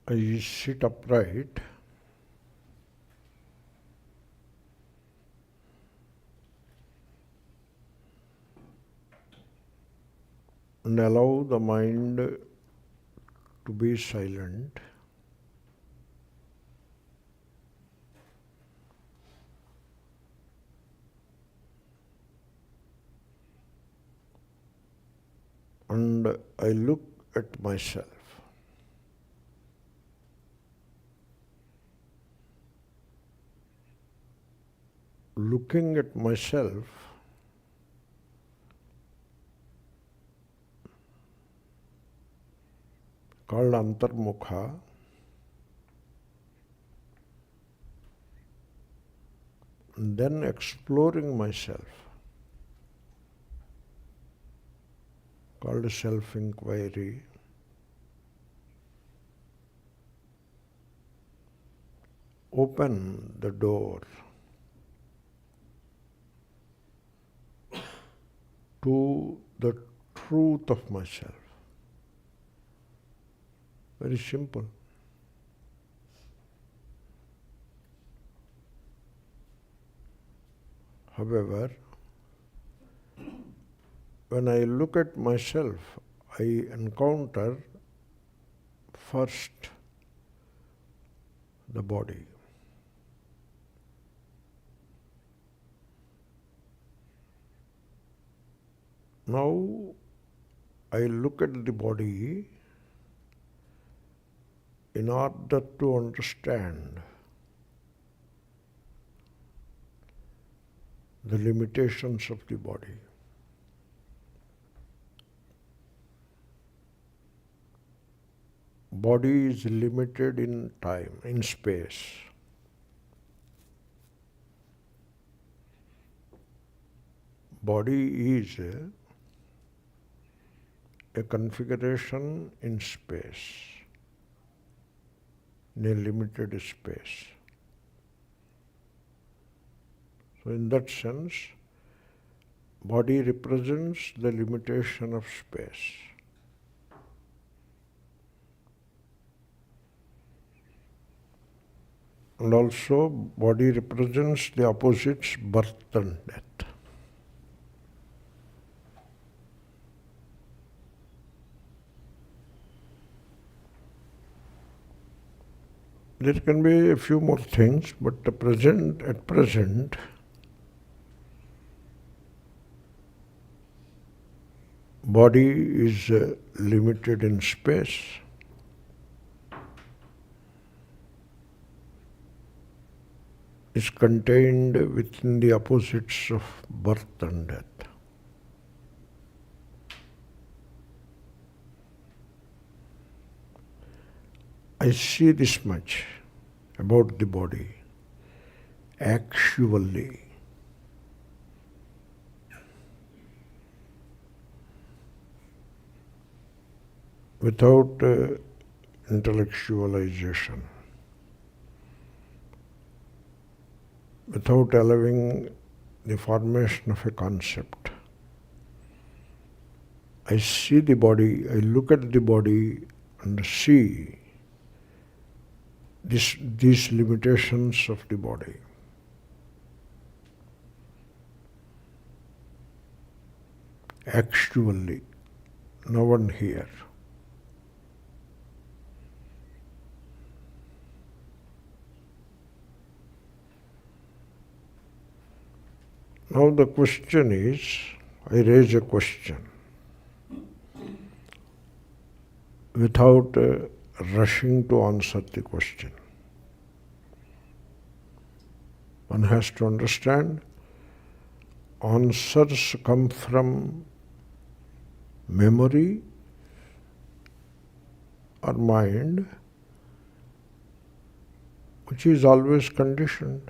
I sit upright and allow the mind to be silent. And I look at myself. Looking at myself called antarmukha, and then exploring myself called self-inquiry. Open the door to the truth of myself. Very simple. However, when I look at myself, I encounter first the body. Now I look at the body in order to understand the limitations of the body. Body is limited in time, in space. Body is a configuration in space, in a limited space. So in that sense, body represents the limitation of space. And also, body represents the opposites, birth and death. There can be a few more things, but at present, body is limited in space. Is contained within the opposites of birth and death. I see this much about the body, actually. Without intellectualization, without allowing the formation of a concept. I see the body, I look at the body and see these limitations of the body. Actually, no one here. Now the question is, I raise a question without rushing to answer the question. One has to understand, answers come from memory or mind, which is always conditioned.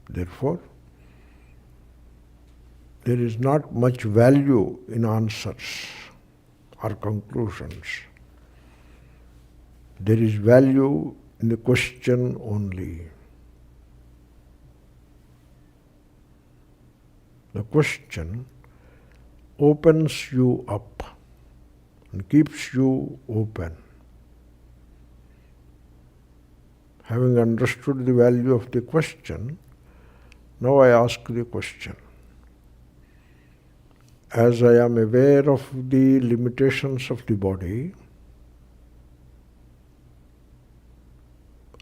Therefore, there is not much value in answers or conclusions. There is value in the question only. The question opens you up and keeps you open. Having understood the value of the question, now I ask the question. As I am aware of the limitations of the body,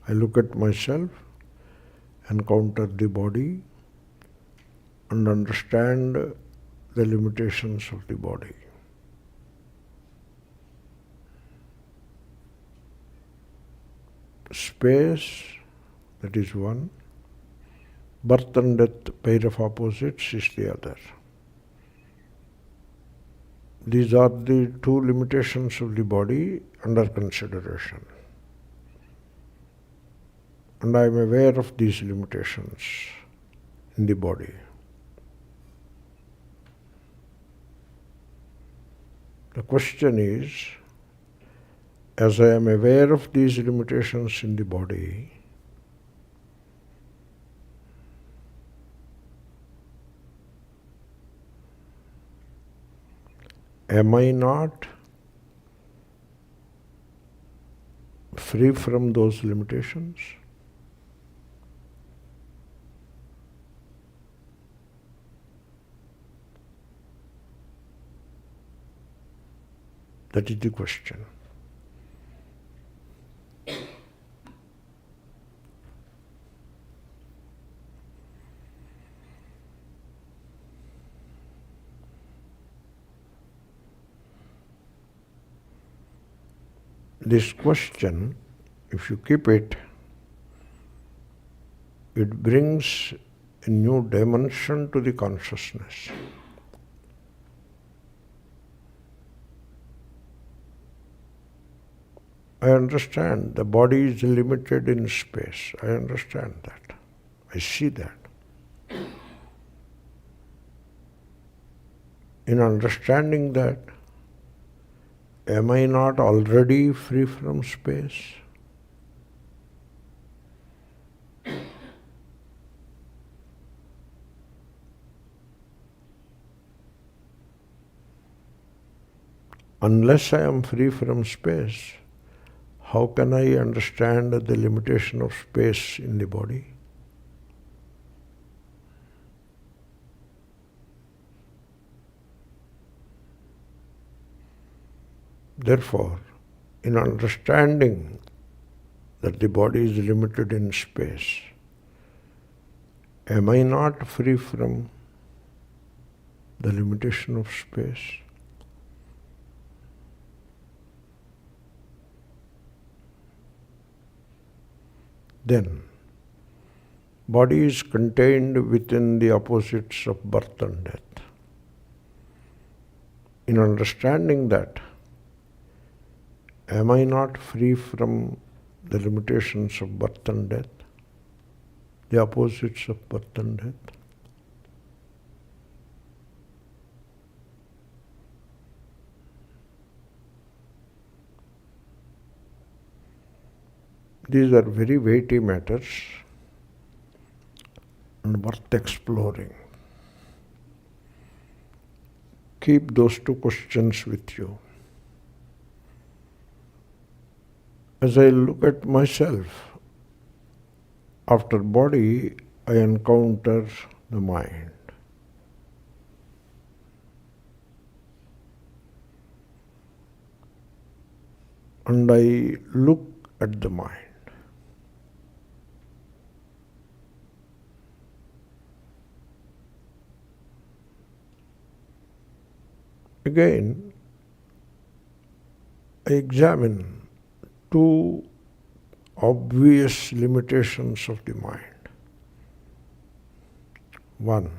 I look at myself, encounter the body, and understand the limitations of the body. Space, that is one. Birth and death, pair of opposites, is the other. These are the two limitations of the body under consideration. And I am aware of these limitations in the body. The question is, as I am aware of these limitations in the body, am I not free from those limitations? That is the question. This question, if you keep it, it brings a new dimension to the consciousness. I understand the body is limited in space. I understand that. I see that. In understanding that, am I not already free from space? Unless I am free from space, how can I understand the limitation of space in the body? Therefore, in understanding that the body is limited in space, am I not free from the limitation of space? Then, body is contained within the opposites of birth and death. In understanding that, am I not free from the limitations of birth and death, the opposites of birth and death? These are very weighty matters and worth exploring. Keep those two questions with you. As I look at myself, after body, I encounter the mind. And I look at the mind. Again, I examine two obvious limitations of the mind. One,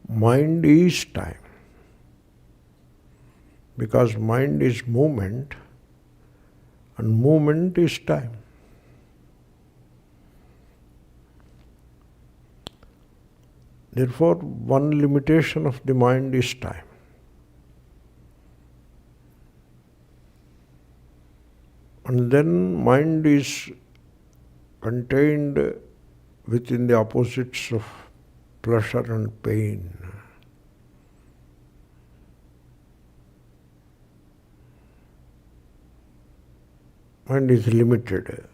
mind is time. Because mind is movement, and movement is time. Therefore, one limitation of the mind is time. And then mind is contained within the opposites of pleasure and pain. Mind is limited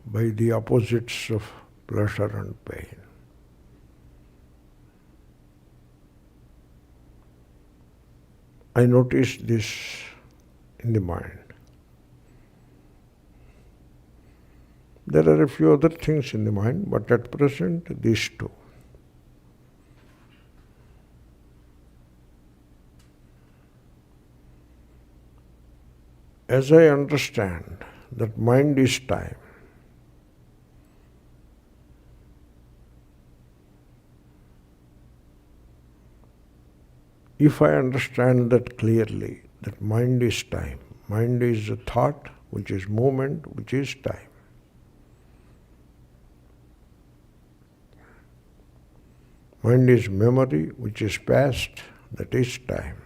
by the opposites of pleasure and pain. I notice this in the mind. There are a few other things in the mind, but at present, these two. As I understand that mind is time, if I understand that clearly, that mind is time, mind is a thought, which is movement, which is time. Mind is memory, which is past, that is time.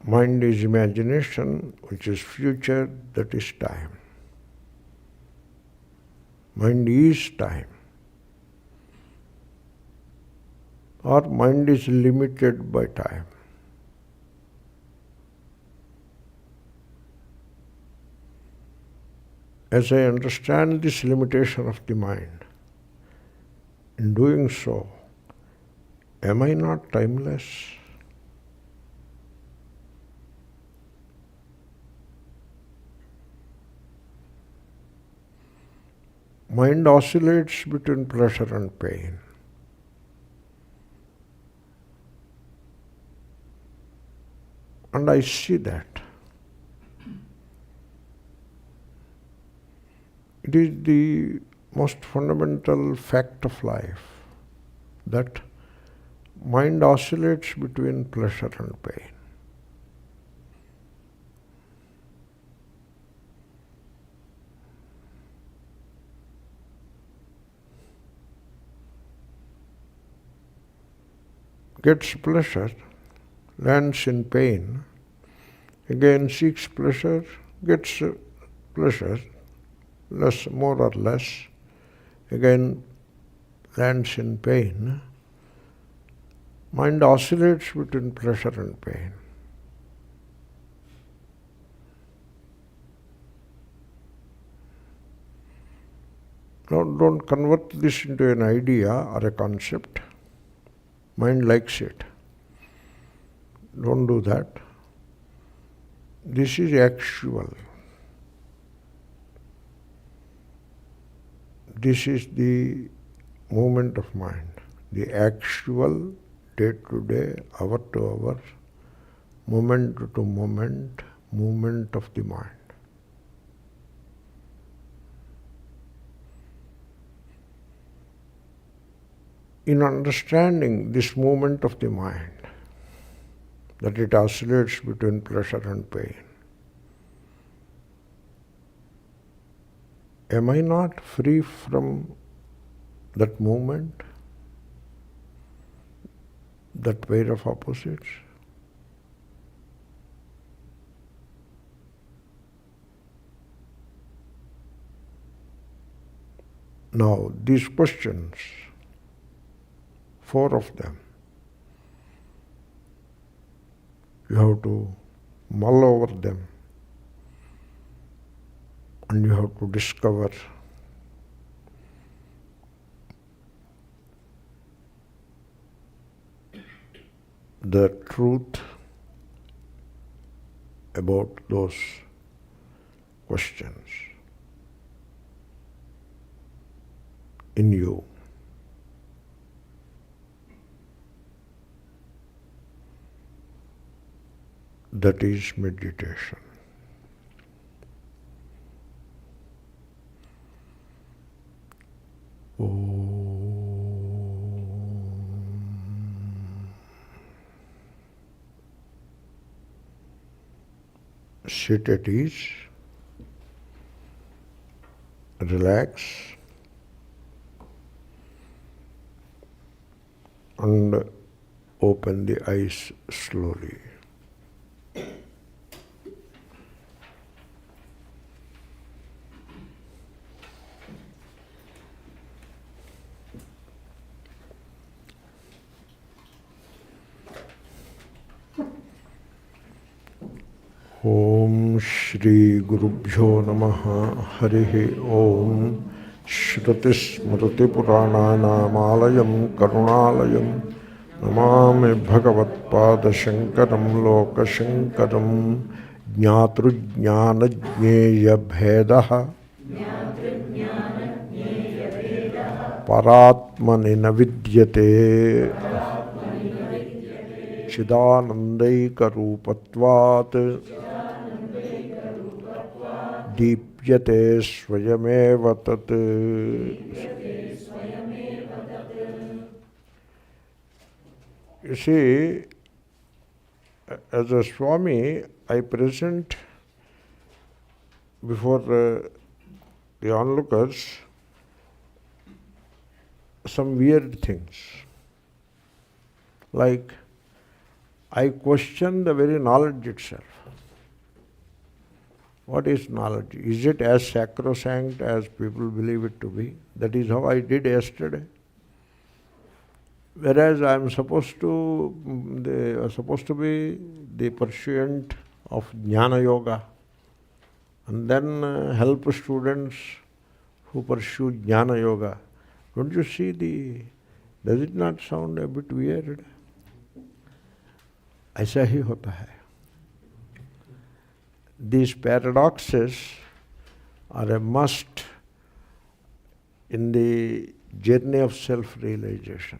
Mind is imagination, which is future, that is time. Mind is time. Or mind is limited by time. As I understand this limitation of the mind, in doing so, am I not timeless? Mind oscillates between pleasure and pain. And I see that. It is the most fundamental fact of life that mind oscillates between pleasure and pain. Gets pleasure, lands in pain, again seeks pleasure, gets pleasure, less, more or less, again lands in pain. Mind oscillates between pleasure and pain. Now don't convert this into an idea or a concept. Mind likes it. Don't do that. This is actual. This is the movement of mind, the actual day-to-day, hour-to-hour, moment-to-moment movement of the mind. In understanding this movement of the mind, that it oscillates between pleasure and pain, am I not free from that movement, that pair of opposites? Now, these questions, 4 of them, you have to mull over them and you have to discover the truth about those questions in you. That is meditation. Sit at ease, relax, and open the eyes slowly. Om Shri Gurubhyo Namaha Harihi Om Shrutismrutipurāṇānāṃ Karuṇālayam Namāmi Bhagavatpādashankaram Lokashankaram jñātṛjñānajñeyabhedaḥ parātmani na vidyate cidānandaikarūpatvāddīpyate svayameva tat. You see, as a Swami, I present before the onlookers some weird things. Like, I question the very knowledge itself. What is knowledge? Is it as sacrosanct as people believe it to be? That is how I did yesterday. Whereas I am supposed to be the pursuant of jnana yoga, and then help students who pursue jnana yoga. Don't you see does it not sound a bit weird? ऐसा ही होता है. These paradoxes are a must in the journey of self-realization.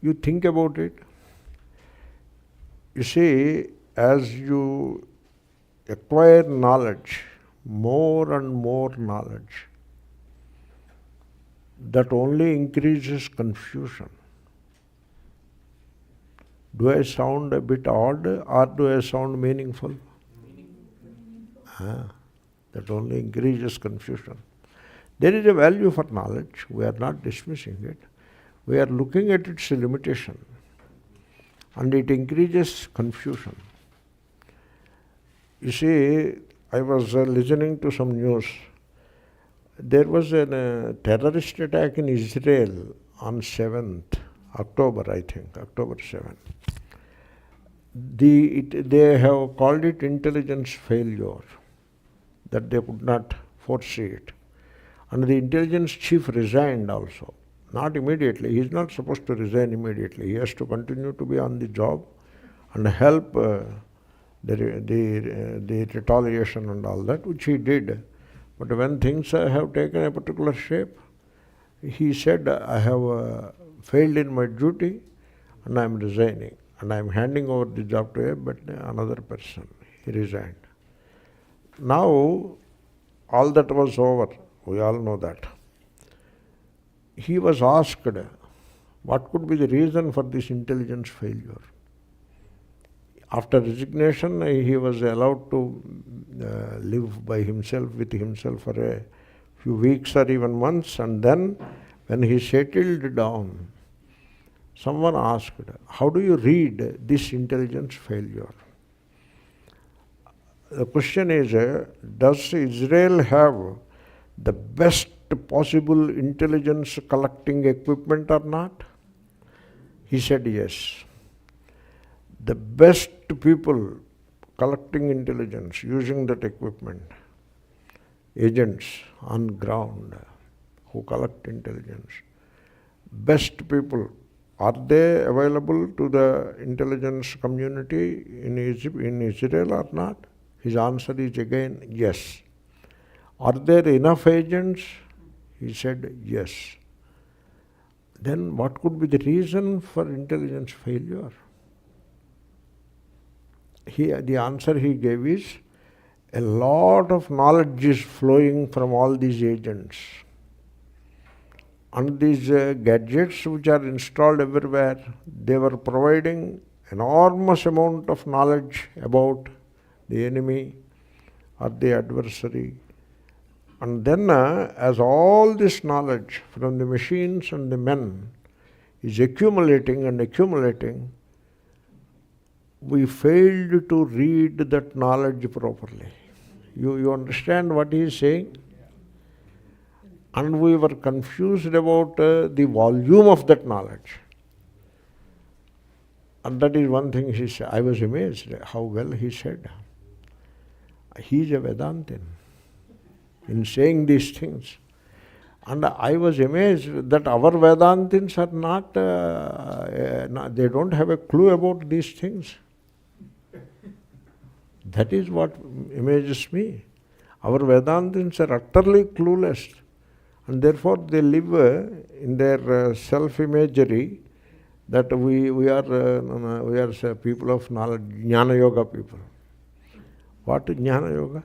You think about it. You see, as you acquire knowledge, more and more knowledge, that only increases confusion. Do I sound a bit odd or do I sound meaningful? That only increases confusion. There is a value for knowledge. We are not dismissing it. We are looking at its limitation, and it increases confusion. You see, I was listening to some news. There was a terrorist attack in Israel on 7th October, I think, October 7th. They have called it intelligence failure, that they could not foresee it. And the intelligence chief resigned also. Not immediately. He is not supposed to resign immediately. He has to continue to be on the job and help the retaliation and all that, which he did. But when things have taken a particular shape, he said, I have failed in my duty and I am resigning. And I am handing over the job to another person. He resigned. Now, all that was over. We all know that. He was asked, what could be the reason for this intelligence failure? After resignation, he was allowed to live by himself, with himself for a few weeks or even months, and then when he settled down, someone asked, how do you read this intelligence failure? The question is, does Israel have the best possible intelligence collecting equipment or not? He said yes. The best people collecting intelligence, using that equipment, agents on ground who collect intelligence, best people, are they available to the intelligence community in Israel or not? His answer is again yes. Are there enough agents? He said yes. Then what could be the reason for intelligence failure? The answer he gave is, a lot of knowledge is flowing from all these agents. And these gadgets which are installed everywhere, they were providing enormous amount of knowledge about the enemy or the adversary. And then as all this knowledge from the machines and the men is accumulating and accumulating, we failed to read that knowledge properly. You understand what he is saying? And we were confused about the volume of that knowledge. And that is one thing he said. I was amazed how well he said. He is a Vedantin in saying these things. And I was amazed that our Vedantins are not, they don't have a clue about these things. That is what amazes me. Our Vedantins are utterly clueless, and therefore they live in their self-imagery that we are people of knowledge, Jnana Yoga people. What is Jnana Yoga?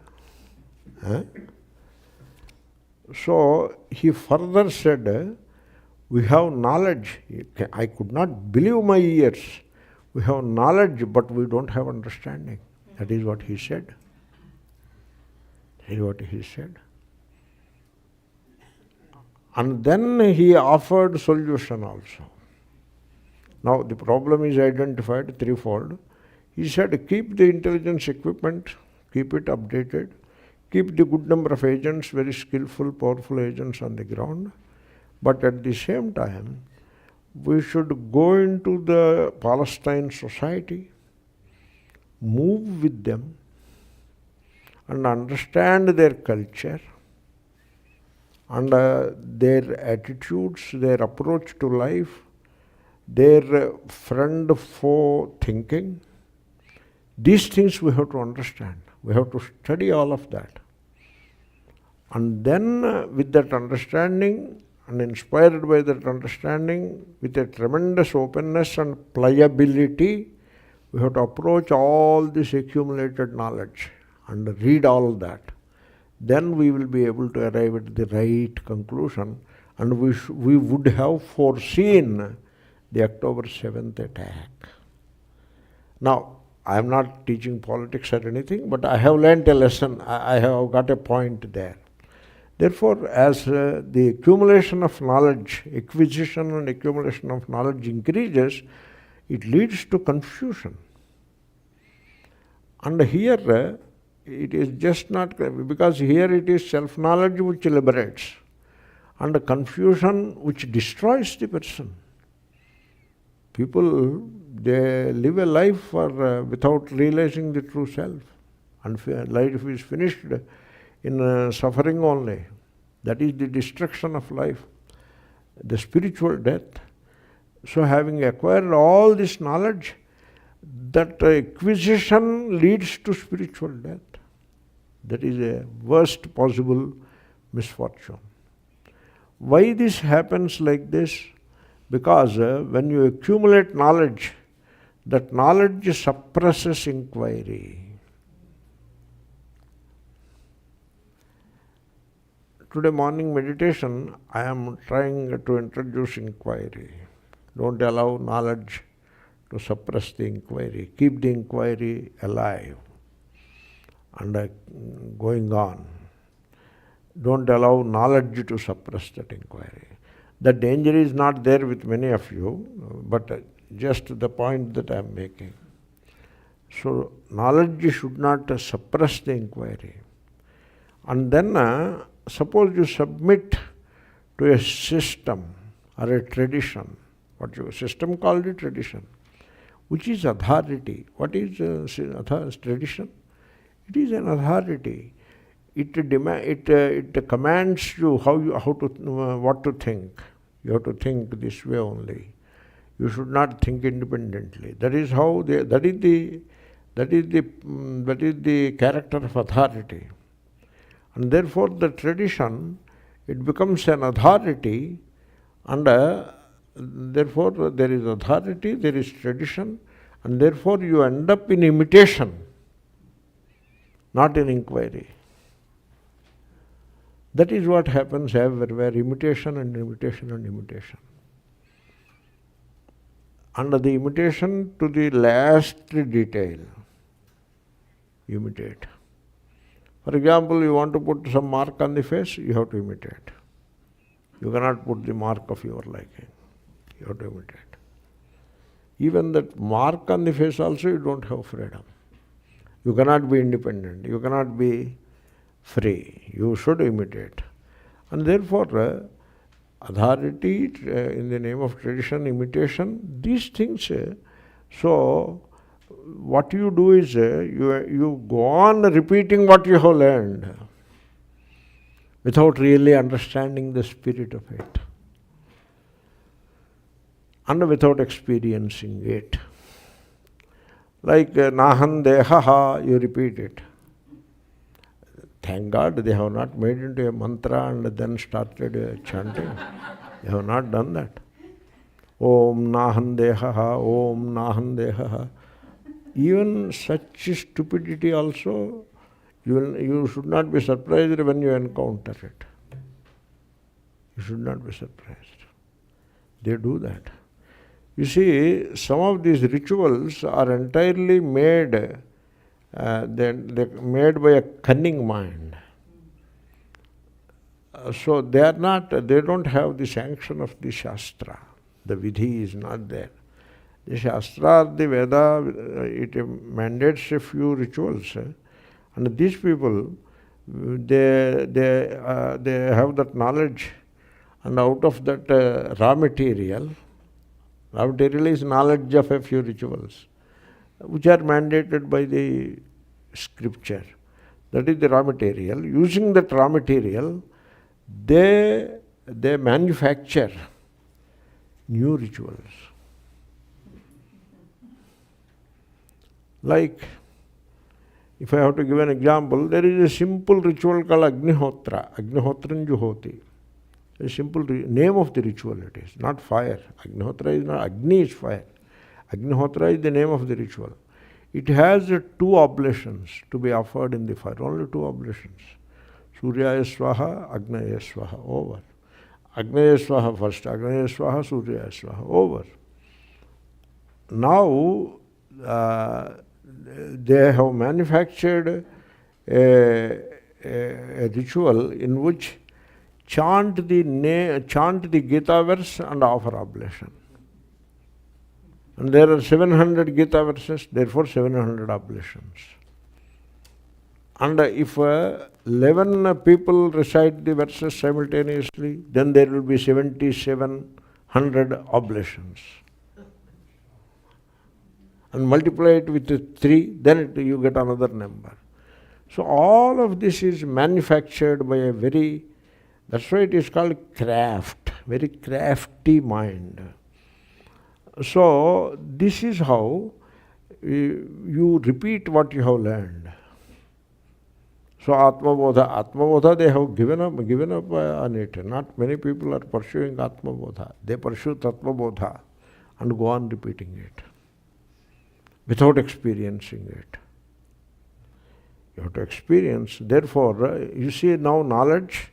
Huh? So he further said, we have knowledge. I could not believe my ears. We have knowledge, but we don't have understanding. That is what he said. That is what he said. And then he offered solution also. Now the problem is identified threefold. He said, keep the intelligence equipment, keep it updated, keep the good number of agents, very skillful, powerful agents on the ground, but at the same time, we should go into the Palestine society, move with them, and understand their culture, and their attitudes, their approach to life, their friend-foe thinking. These things we have to understand. We have to study all of that. And then with that understanding, and inspired by that understanding, with a tremendous openness and pliability, we have to approach all this accumulated knowledge and read all that. Then we will be able to arrive at the right conclusion, and we would have foreseen the October 7th attack. Now, I am not teaching politics or anything, but I have learnt a lesson. I have got a point there. Therefore, as the accumulation of knowledge, acquisition and accumulation of knowledge increases, it leads to confusion. And here, it is just not, because here it is self-knowledge which liberates, and confusion which destroys the person. People, they live a life without realizing the true self, and life is finished in suffering only. That is the destruction of life, the spiritual death. So having acquired all this knowledge, that acquisition leads to spiritual death. That is a worst possible misfortune. Why this happens like this? Because when you accumulate knowledge, that knowledge suppresses inquiry. Today morning meditation, I am trying to introduce inquiry. Don't allow knowledge to suppress the inquiry. Keep the inquiry alive and going on. Don't allow knowledge to suppress that inquiry. The danger is not there with many of you, but just the point that I am making. So knowledge should not suppress the inquiry. And then suppose you submit to a system or a tradition, what your system called a tradition, which is authority. What is tradition? It is an authority. It commands you what to think. You have to think this way only. You should not think independently. That is how that is the character of authority. And therefore the tradition, it becomes an authority, and therefore there is authority, there is tradition, and therefore you end up in imitation, not in inquiry. That is what happens everywhere, imitation and imitation and imitation. And the imitation to the last detail, imitate. For example, you want to put some mark on the face, you have to imitate. You cannot put the mark of your liking. You have to imitate. Even that mark on the face also, you don't have freedom. You cannot be independent. You cannot be free. You should imitate. And therefore, authority in the name of tradition, imitation, these things. So, what you do is you go on repeating what you have learned without really understanding the spirit of it and without experiencing it. Like Nahan Dehaha, you repeat it. Thank God they have not made into a mantra and then started chanting. They have not done that. Om Nahan Dehaha, Om Nahan Dehaha. Even such stupidity also, you should not be surprised when you encounter it. You should not be surprised. They do that. You see, some of these rituals are entirely made, they're made by a cunning mind. So they don't have the sanction of the Shastra. The Vidhi is not there. The Shastra or the Veda, it mandates a few rituals. And these people, they have that knowledge, and out of that raw material is knowledge of a few rituals, which are mandated by the scripture. That is the raw material. Using that raw material, they manufacture new rituals. Like, if I have to give an example, there is a simple ritual called Agnihotra, Agnihotran Juhoti. A simple name of the ritual it is, not fire. Agnihotra is not, Agni is fire. Agnihotra is the name of the ritual. It has 2 oblations to be offered in the fire, only 2 oblations. Suryaya Swaha, Agnaya Swaha, over. Agnaya Swaha first, Agnaya Swaha, Suryaya Swaha, over. Now, they have manufactured a ritual in which chant the Gita verse and offer oblation. And there are 700 Gita verses, therefore 700 oblations. And if 11 people recite the verses simultaneously, then there will be 7,700 oblations. And multiply it with 3, then you get another number. So all of this is manufactured by a very, that's why it is called craft, very crafty mind. So this is how you repeat what you have learned. So Ātmabodhaḥ, they have given up on it. Not many people are pursuing Ātmabodhaḥ. They pursue Tattvavidananda and go on repeating it without experiencing it. You have to experience. Therefore, you see now knowledge,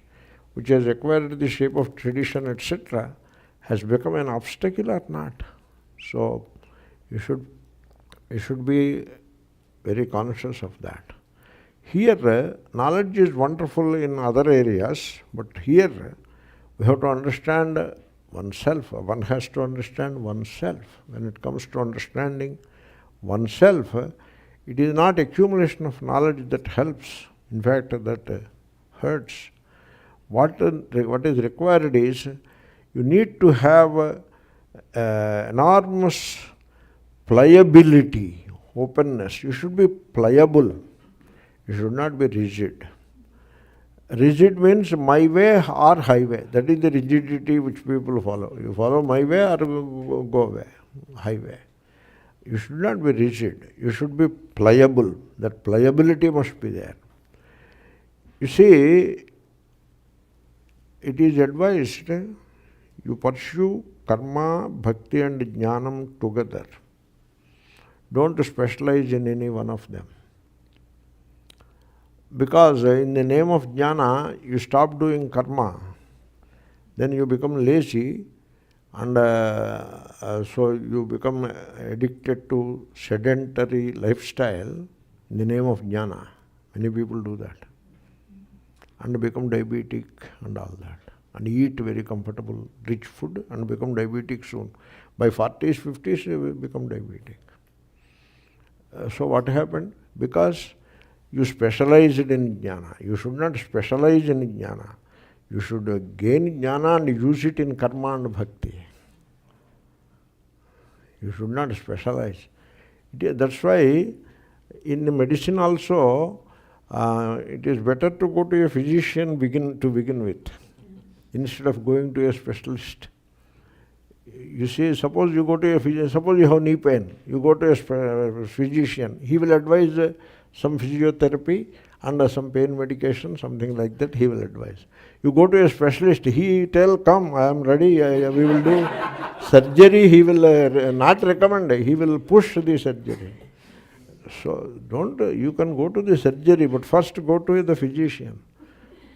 which has acquired the shape of tradition, etc., has become an obstacle or not. So you should be very conscious of that. Here, knowledge is wonderful in other areas, but here we have to understand oneself. One has to understand oneself. When it comes to understanding oneself, it is not accumulation of knowledge that helps. In fact, that hurts. What is required is you need to have enormous pliability, openness. You should be pliable. You should not be rigid. Rigid means my way or highway. That is the rigidity which people follow. You follow my way or go away, highway. You should not be rigid. You should be pliable. That pliability must be there. You see, it is advised you pursue karma, bhakti and jnanam together. Don't specialize in any one of them. Because in the name of jnana, you stop doing karma, then you become lazy, and so you become addicted to sedentary lifestyle in the name of jnana. Many people do that and become diabetic and all that. and eat very comfortable, rich food and become diabetic soon. By 40s, 50s, you will become diabetic. So what happened? Because you specialized in jnana. You should not specialize in jnana. You should gain jnana and use it in karma and bhakti. You should not specialize. That's why in medicine also, it is better to go to a physician to begin with, instead of going to a specialist. You see, suppose you go to a physician, suppose you have knee pain, you go to a physician, he will advise some physiotherapy and some pain medication, something like that, he will advise. You go to a specialist, he tell, come, I am ready, we will do surgery, he will not recommend, he will push the surgery. So you can go to the surgery, but first go to the physician.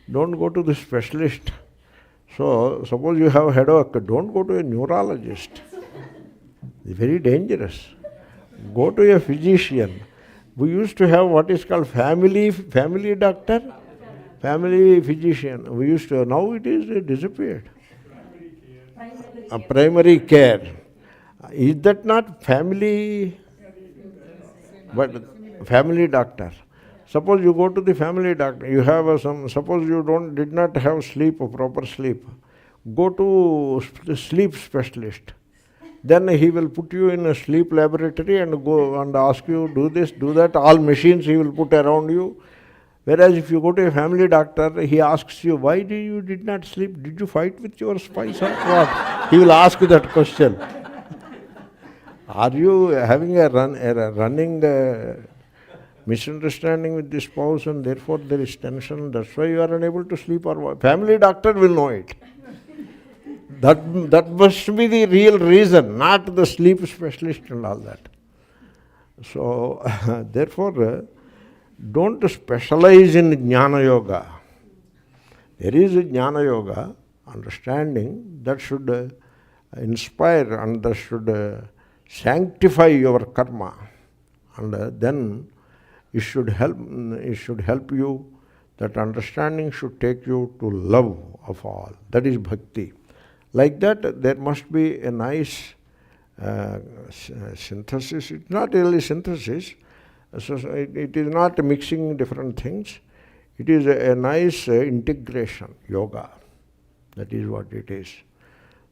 Don't go to the specialist. So suppose you have headache, don't go to a neurologist. It's very dangerous. Go to a physician. We used to have what is called family doctor, family physician. We used to, now it is disappeared. Primary care. Is that not family? But family doctor. Suppose you go to the family doctor, you have suppose you did not have proper sleep, go to the sleep specialist. Then he will put you in a sleep laboratory and go and ask you, do this, do that, all machines he will put around you. Whereas if you go to a family doctor, he asks you, why did not sleep? Did you fight with your spouse or what? He will ask you that question. Are you having a running misunderstanding with the spouse and therefore there is tension, that's why you are unable to sleep, or what? Family doctor will know it. That must be the real reason, not the sleep specialist and all that. So, therefore, don't specialize in jnana yoga. There is a jnana yoga, understanding, that should inspire and that should sanctify your karma. And then it should help you, that understanding should take you to love of all. That is bhakti. Like that, there must be a nice synthesis. It's not really synthesis. So it is not mixing different things. It is a nice integration, yoga. That is what it is.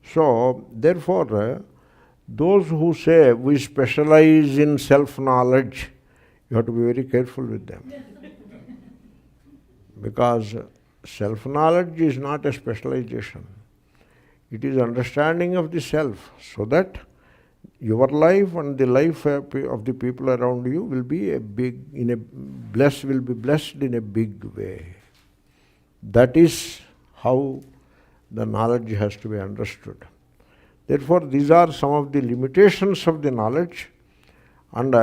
So, therefore, those who say we specialize in self-knowledge, you have to be very careful with them. Because self-knowledge is not a specialization. It is understanding of the self, so that your life and the life of the people around you will be blessed in a big way. That is how the knowledge has to be understood. Therefore, these are some of the limitations of the knowledge, and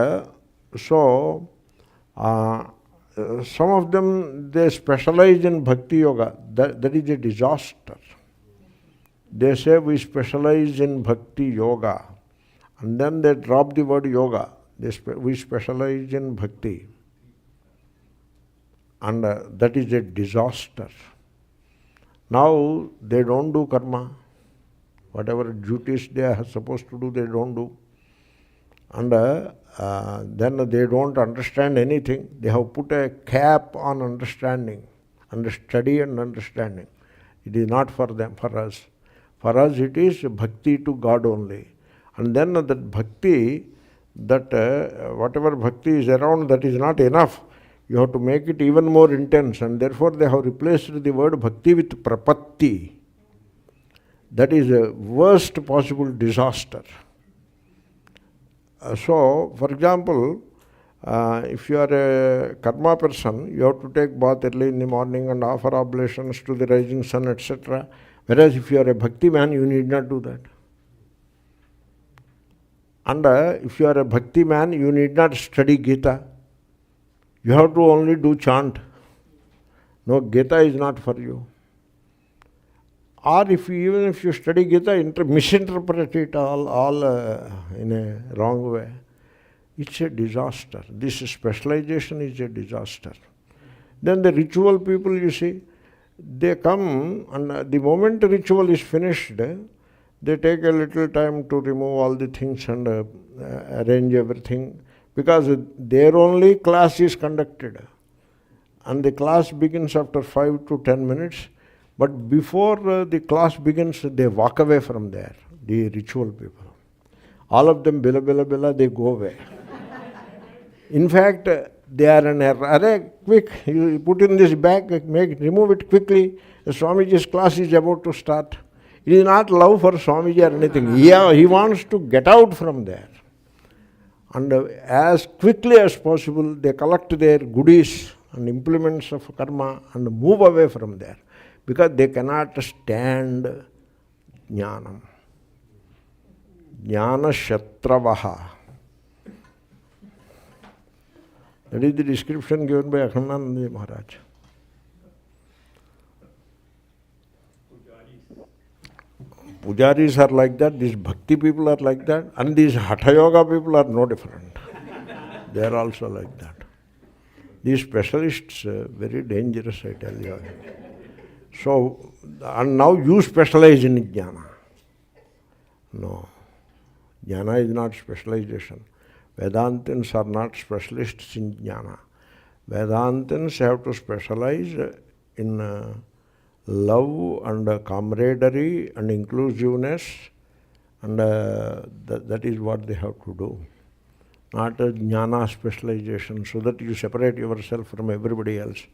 some of them, they specialize in bhakti yoga. That is a disaster. They say we specialize in bhakti yoga, and then they drop the word yoga. We specialize in bhakti, and that is a disaster. Now they don't do karma. Whatever duties they are supposed to do, they don't do. And then they don't understand anything. They have put a cap on understanding, and study and understanding. It is not for them, for us. For us it is bhakti to God only. And then that bhakti, whatever bhakti is around, that is not enough. You have to make it even more intense, and therefore they have replaced the word bhakti with prapatti. That is a worst possible disaster. So, for example, if you are a karma person, you have to take bath early in the morning and offer oblations to the rising sun, etc. Whereas if you are a bhakti man, you need not do that. And if you are a bhakti man, you need not study Gita. You have to only do chant. No, Gita is not for you. Or even if you study Gita, misinterpret it all in a wrong way. It's a disaster. This specialization is a disaster. Then the ritual people, you see, They come, and the moment the ritual is finished, they take a little time to remove all the things and arrange everything, because their only class is conducted. And the class begins after 5 to 10 minutes. But before the class begins, they walk away from there, the ritual people. All of them, bila, bila, bila, they go away. In fact, they are in a hurry. Quick, you put in this bag, remove it quickly. The Swamiji's class is about to start. It is not love for Swamiji or anything. He wants to get out from there. And as quickly as possible, they collect their goodies and implements of karma and move away from there, because they cannot stand jnanam. Jnana shatravaha. That is the description given by Ātmabodhaḥ Maharaj. Pujaris are like that, these bhakti people are like that, and these hatha yoga people are no different. They are also like that. These specialists, very dangerous, I tell you. So, and now you specialize in jnana. No. Jnana is not specialization. Vedantins are not specialists in jnana. Vedantins have to specialize in love and camaraderie and inclusiveness, and that is what they have to do. Not a jnana specialization, so that you separate yourself from everybody else.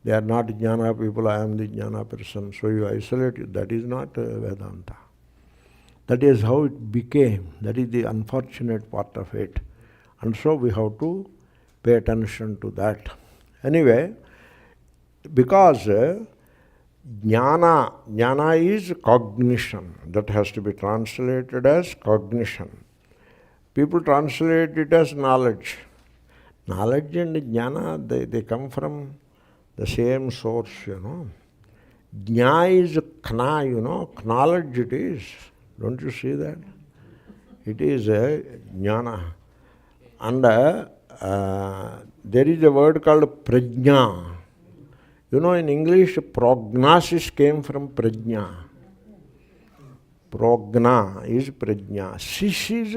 They are not jnana people, I am the jnana person, so you isolate you. That is not Vedanta. That is how it became. That is the unfortunate part of it. And so we have to pay attention to that. Anyway, because jnana is cognition. That has to be translated as cognition. People translate it as knowledge. Knowledge and jnana, they come from the same source, Jna is kna, knowledge it is. Don't you see that? It is a jnana. And there is a word called prajna. In English, prognosis came from prajna. Progna is prajna. Sish is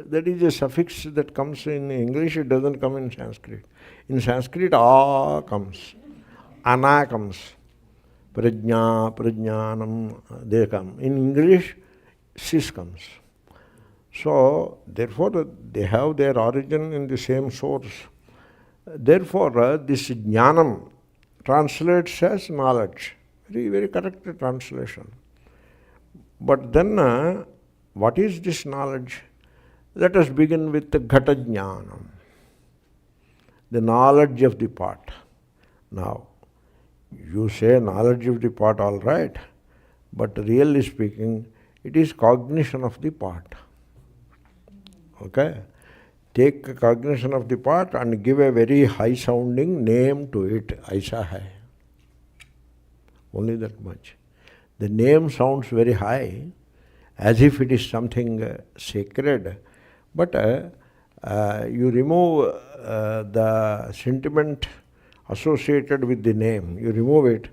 that is a suffix that comes in English, it doesn't come in Sanskrit. In Sanskrit, a comes. Ana comes. Prajna, prajnanam, they come. In English, sis comes. So, therefore, they have their origin in the same source. Therefore, this jnanam translates as knowledge. Very, very correct translation. But then, what is this knowledge? Let us begin with the ghata jnanam, the knowledge of the pot. Now, you say knowledge of the pot, all right, but really speaking, it is cognition of the pot. Okay? Take cognition of the pot and give a very high-sounding name to it. Aisa hai. Only that much. The name sounds very high, as if it is something sacred, but you remove the sentiment associated with the name. You remove it.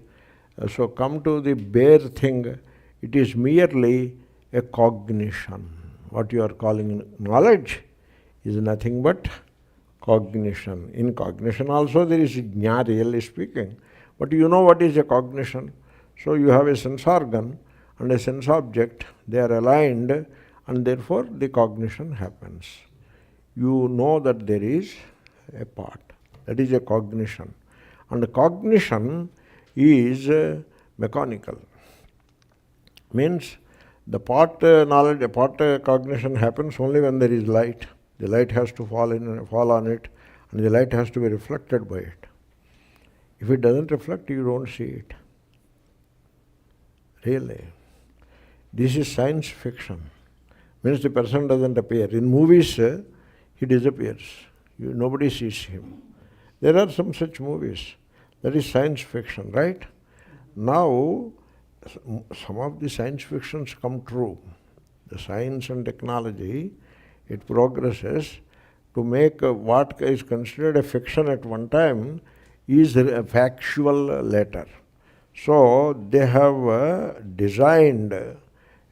So come to the bare thing. It is merely a cognition. What you are calling knowledge is nothing but cognition. In cognition also there is jñā, really speaking. But you know what is a cognition. So you have a sense organ and a sense object. They are aligned, and therefore the cognition happens. You know that there is a part. That is a cognition. And cognition is mechanical. Means the part knowledge, the part cognition happens only when there is light. The light has to fall on it, and the light has to be reflected by it. If it doesn't reflect, you don't see it. Really. This is science fiction. Means the person doesn't appear. In movies, he disappears. Nobody sees him. There are some such movies. That is science fiction, right? Now, some of the science fictions come true. The science and technology, it progresses to make what is considered a fiction at one time is a factual later. So they have designed a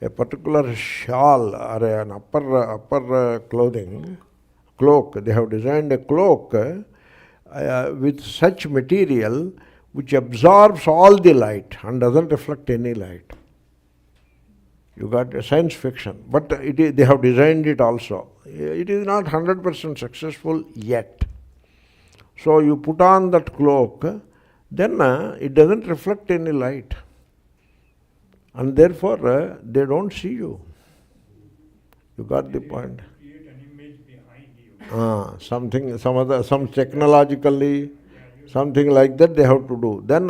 particular shawl or an upper cloak. They have designed a cloak with such material which absorbs all the light and doesn't reflect any light. You got a science fiction, but they have designed it also. It is not 100% successful yet. So you put on that cloak, then it doesn't reflect any light. And therefore, they don't see you. You got the point? Create an image behind you. Some technologically, something like that they have to do. Then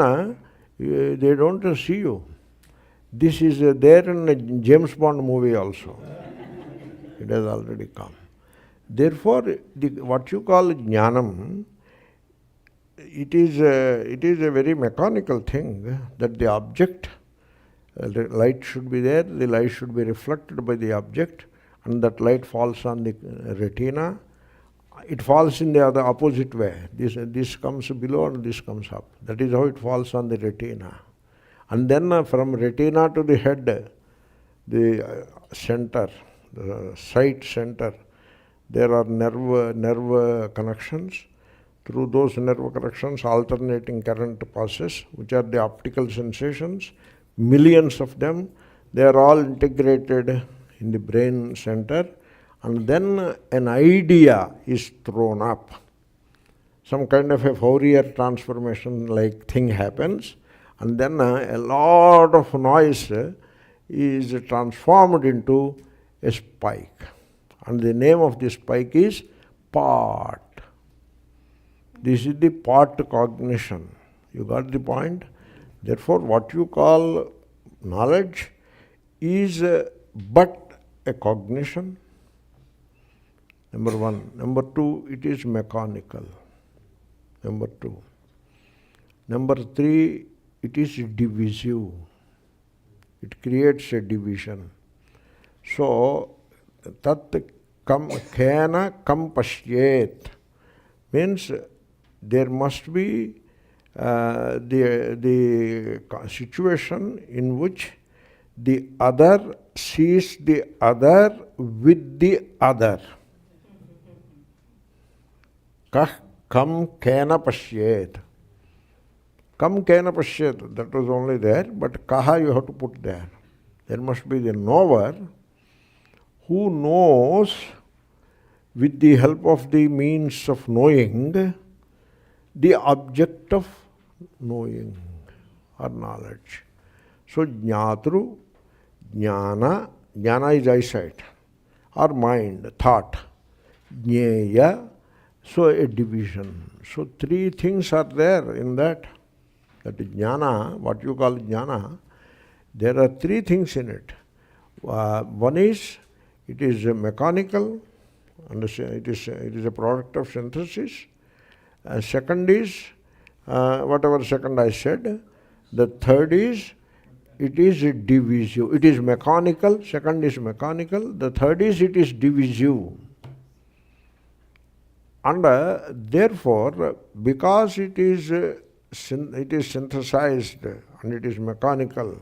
they don't see you. This is there in a James Bond movie also. It has already come. Therefore, what you call jnanam, it is a very mechanical thing that the object, the light should be there, the light should be reflected by the object, and that light falls on the retina. It falls in the other opposite way. This comes below and this comes up. That is how it falls on the retina. And then from retina to the head, the center, the sight center, there are nerve connections. Through those nerve connections, alternating current passes, which are the optical sensations, millions of them. They are all integrated in the brain center, and then an idea is thrown up. Some kind of a Fourier transformation like thing happens, and then a lot of noise is transformed into a spike. And the name of this spike is part. This is the part cognition. You got the point? Therefore, what you call knowledge is but a cognition. Number one. Number two, it is mechanical. Number two. Number three, it is divisive. It creates a division. So, tat kena kam pashyet means there must be the situation in which the other sees the other with the other. Kah kam kena pashyet. Kam kena pashyet, that was only there, but kaha you have to put there. There must be the knower who knows with the help of the means of knowing the object of knowing or knowledge. So jñātṛjñāna, jnana is eyesight or mind, thought. Jñeya, so a division. So three things are there in that. That jnana, what you call jnana, there are three things in it. One is, it is mechanical, and it is a product of synthesis. Second is, whatever second I said. The third is, it is divisive. It is mechanical, second is mechanical. The third is, it is divisive. And therefore, because it is synthesized and it is mechanical,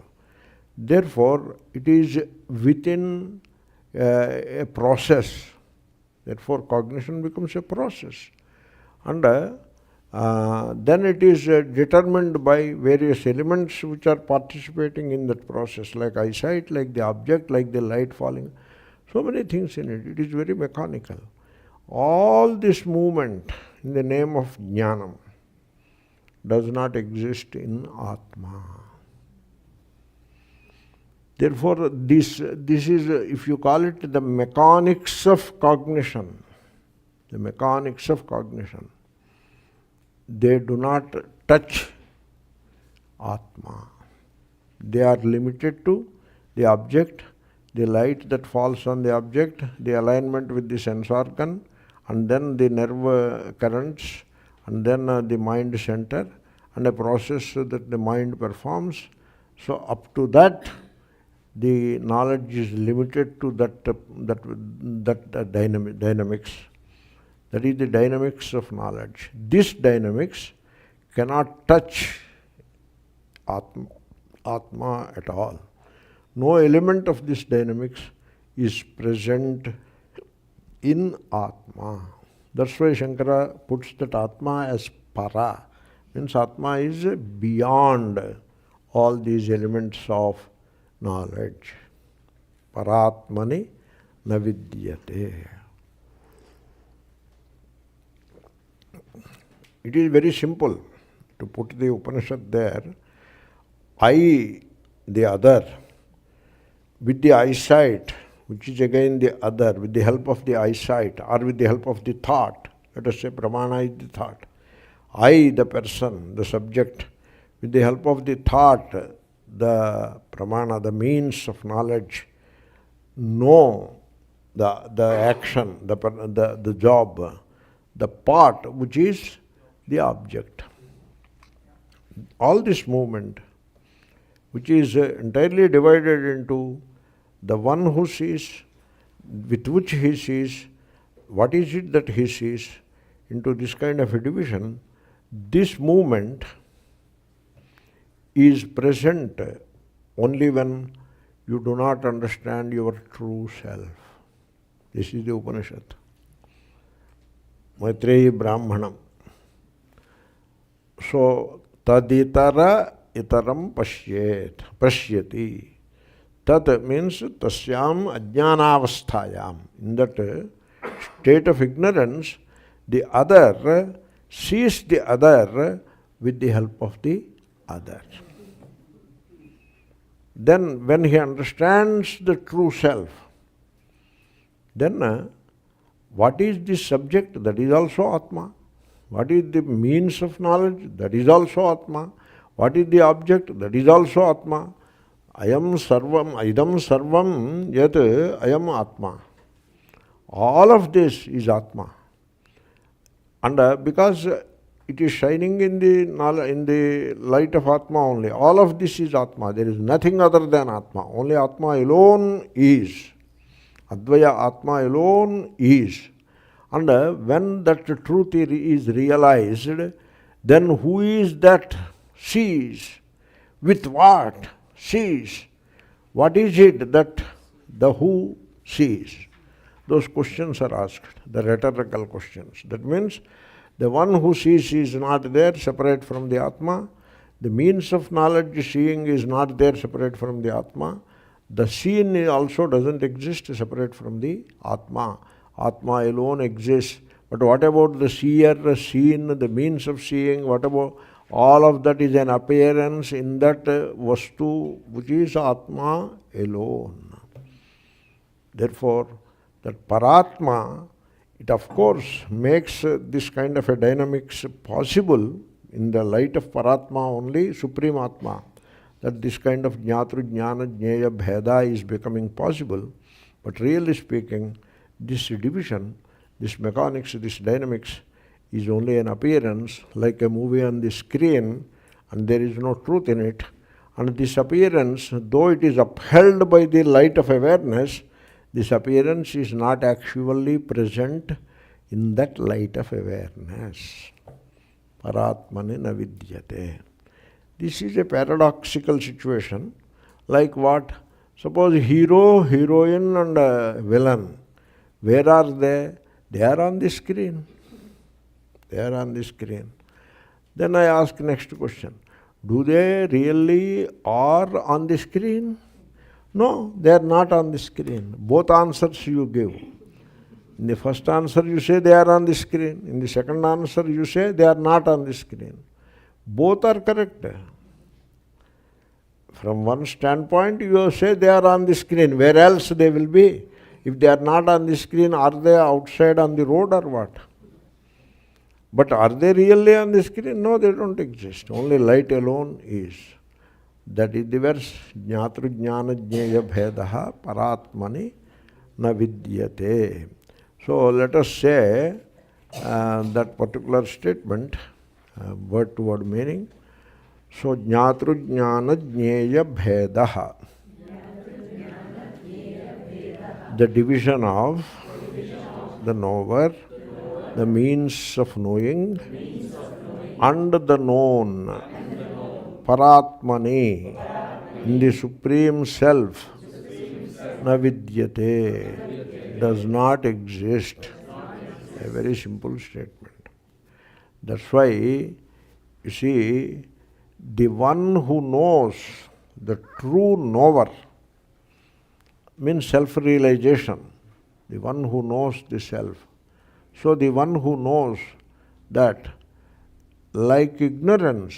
therefore, it is within a process. Therefore, cognition becomes a process. And then it is determined by various elements which are participating in that process, like eyesight, like the object, like the light falling. So many things in it. It is very mechanical. All this movement in the name of jnanam does not exist in Atma. Therefore, this is, if you call it the mechanics of cognition, the mechanics of cognition, they do not touch Atma. They are limited to the object, the light that falls on the object, the alignment with the sense organ, and then the nerve currents, and then the mind center, and a process that the mind performs. So up to that, the knowledge is limited to that dynamics. That is the dynamics of knowledge. This dynamics cannot touch Atma at all. No element of this dynamics is present in Atma. That's why Shankara puts that Atma as para. Means Atma is beyond all these elements of knowledge. Paratmani na vidyate. It is very simple to put the Upanishad there. I, the other, with the eyesight, which is again the other, with the help of the eyesight or with the help of the thought. Let us say pramana is the thought. I, the person, the subject, with the help of the thought, the pramana, the means of knowledge, know the action, the job, the part which is the object. All this movement, which is entirely divided into the one who sees, with which he sees, what is it that he sees, into this kind of a division, this movement is present only when you do not understand your true self. This is the Upanishad. Maitreyi Brahmanam. So, taditara itaram pashyati. Tat means tasyam ajñānavasthāyam. In that state of ignorance, the other sees the other with the help of the other. Then when he understands the true self, then what is the subject? That is also Atma. What is the means of knowledge? That is also Atma. What is the object? That is also Atma. Ayam sarvam, idam sarvam yat ayam Atma. All of this is Atma. And because it is shining in the light of Atma only, all of this is Atma. There is nothing other than Atma. Only Atma alone is. Advaya Atma alone is. And when that truth is realized, then who is that sees? With what sees? What is it that the who sees? Those questions are asked, the rhetorical questions. That means the one who sees is not there separate from the Atma. The means of knowledge seeing is not there separate from the Atma. The seen also doesn't exist separate from the Atma. Atma alone exists. But what about the seer, seen, the means of seeing? What about all of that is an appearance in that vastu which is Atma alone. Therefore, that Paratma, it of course makes this kind of a dynamics possible in the light of Paratma only, Supreme Atma, that this kind of jñātṛjñānajñeyabhedaḥ is becoming possible. But really speaking, this division, this mechanics, this dynamics is only an appearance, like a movie on the screen, and there is no truth in it. And this appearance, though it is upheld by the light of awareness, this appearance is not actually present in that light of awareness. Paratmani na vidyate. This is a paradoxical situation. Like what? Suppose hero, heroine and villain. Where are they? They are on the screen. They are on the screen. Then I ask next question. Do they really are on the screen? No, they are not on the screen. Both answers you give. In the first answer you say they are on the screen. In the second answer you say they are not on the screen. Both are correct. From one standpoint you say they are on the screen. Where else they will be? If they are not on the screen, are they outside on the road or what? But are they really on the screen? No, they don't exist. Only light alone is. That is the verse, jñātṛjñānajñeyabhedaḥ paratmani na vidyate. So let us say that particular statement, word to word meaning. So jñātṛjñānajñeyabhedaḥ, the division of the knower, the means of knowing, and the known. paratmani, in the Supreme Self, na vidyate, does not exist. A very simple statement. That's why, you see, the one who knows, the true knower, means self-realization, the one who knows the self. So the one who knows that, like ignorance,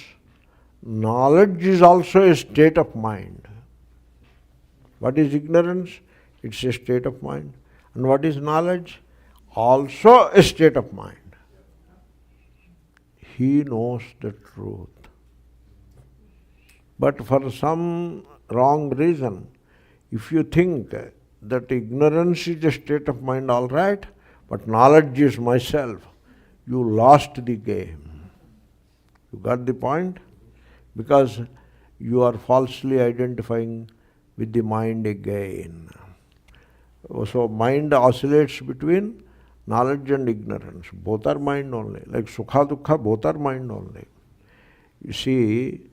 knowledge is also a state of mind. What is ignorance? It's a state of mind. And what is knowledge? Also a state of mind. He knows the truth. But for some wrong reason, if you think that ignorance is a state of mind, all right, but knowledge is myself, you lost the game. You got the point? Because you are falsely identifying with the mind again. So mind oscillates between knowledge and ignorance. Both are mind only. Like sukha, dukkha, both are mind only. You see,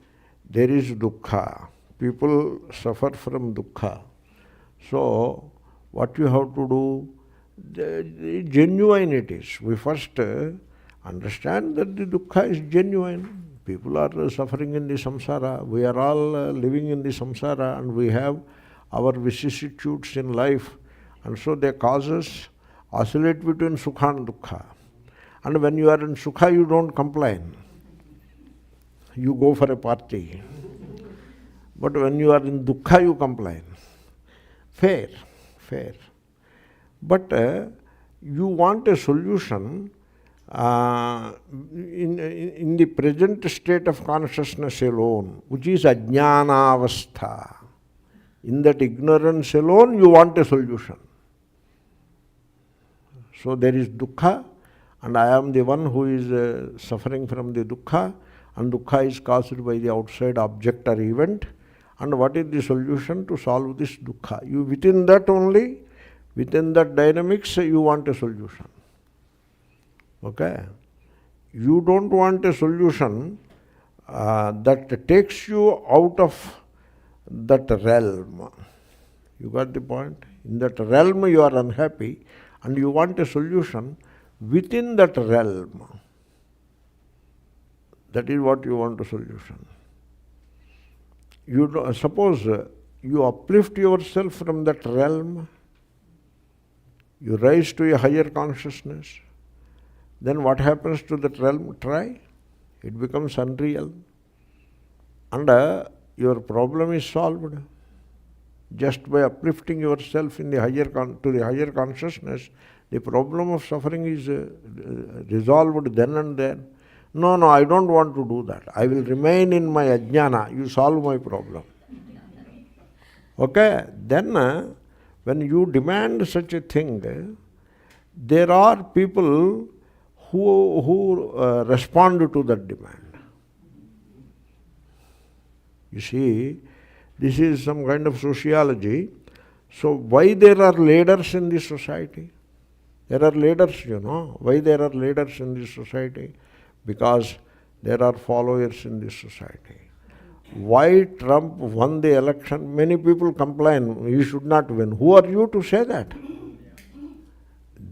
there is dukkha. People suffer from dukkha. So, what you have to do, genuine it is. We first understand that the dukkha is genuine. People are suffering in the samsara. We are all living in the samsara, and we have our vicissitudes in life. And so their causes oscillate between sukha and dukkha. And when you are in sukha, you don't complain. You go for a party. But when you are in dukkha, you complain. Fair. But you want a solution in the present state of consciousness alone, which is ajñānavastha. In that ignorance alone, you want a solution. So there is dukkha, and I am the one who is suffering from the dukkha, and dukkha is caused by the outside object or event. And what is the solution to solve this dukkha? You within that only, within that dynamics, you want a solution. Okay? You don't want a solution that takes you out of that realm. You got the point? In that realm you are unhappy, and you want a solution within that realm. That is what you want a solution. Suppose you uplift yourself from that realm, you rise to a higher consciousness, then what happens to that realm? Try. It becomes unreal. And your problem is solved. Just by uplifting yourself in the to the higher consciousness, the problem of suffering is resolved then and there. No, I don't want to do that. I will remain in my ajnana. You solve my problem. Okay? Then, when you demand such a thing, there are people who respond to that demand. You see, this is some kind of sociology. So why there are leaders in this society? There are leaders, you know. Why there are leaders in this society? Because there are followers in this society. Why Trump won the election? Many people complain, he should not win. Who are you to say that?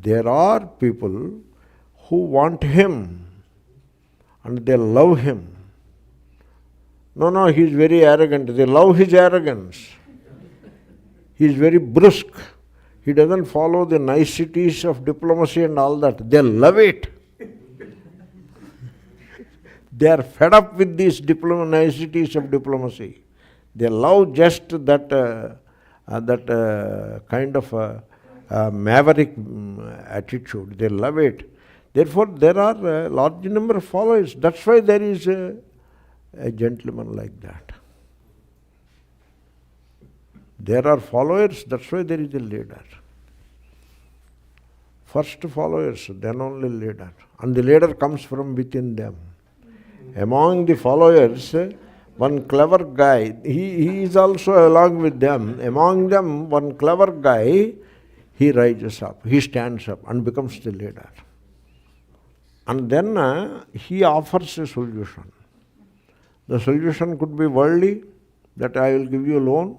There are people who want him and they love him. No, he is very arrogant. They love his arrogance. He is very brusque. He doesn't follow the niceties of diplomacy and all that. They love it. They are fed up with these niceties of diplomacy. They love just that kind of maverick attitude. They love it. Therefore, there are a large number of followers. That's why there is a gentleman like that. There are followers, that's why there is a leader. First followers, then only leader. And the leader comes from within them. Among the followers, one clever guy, he is also along with them. Among them, one clever guy, he rises up, he stands up and becomes the leader. And then he offers a solution. The solution could be worldly, that I will give you a loan,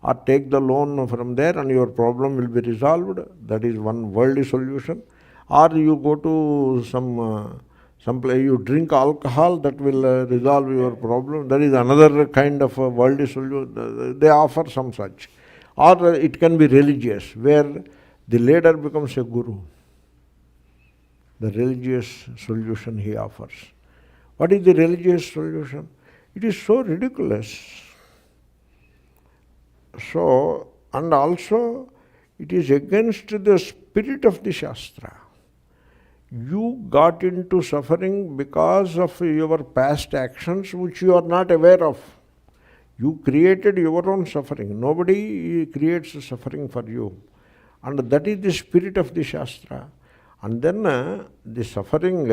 or take the loan from there and your problem will be resolved. That is one worldly solution. Or you go to some place, you drink alcohol, that will resolve your problem. That is another kind of a worldly solution. They offer some such. Or it can be religious, where the leader becomes a guru. The religious solution he offers. What is the religious solution? It is so ridiculous. So, and also it is against the spirit of the Shastra. You got into suffering because of your past actions which you are not aware of. You created your own suffering. Nobody creates suffering for you. And that is the spirit of the Shastra. And then the suffering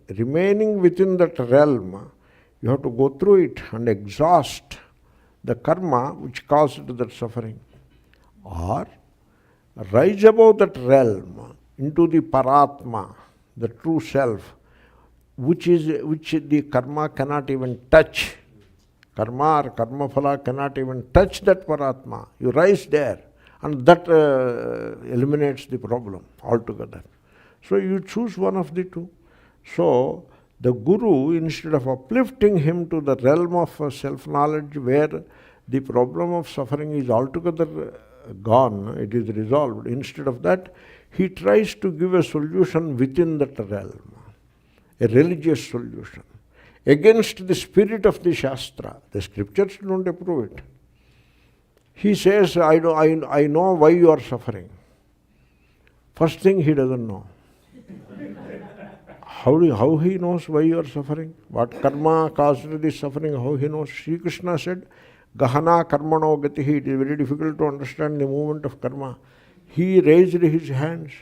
remaining within that realm, you have to go through it and exhaust the karma which caused that suffering. Or rise above that realm into the paratma, the true self, which the karma cannot even touch. Karma or karma phala cannot even touch that paratma. You rise there, and that eliminates the problem altogether. So you choose one of the two. So the guru, instead of uplifting him to the realm of self-knowledge where the problem of suffering is altogether gone, it is resolved, instead of that, he tries to give a solution within that realm, a religious solution, against the spirit of the Shastra. The scriptures don't approve it. He says, I know why you are suffering. First thing, he doesn't know. How he knows why you are suffering? What karma caused this suffering? How he knows? Sri Krishna said, Gahana karmano gatihi. It is very difficult to understand the movement of karma. He raised his hands.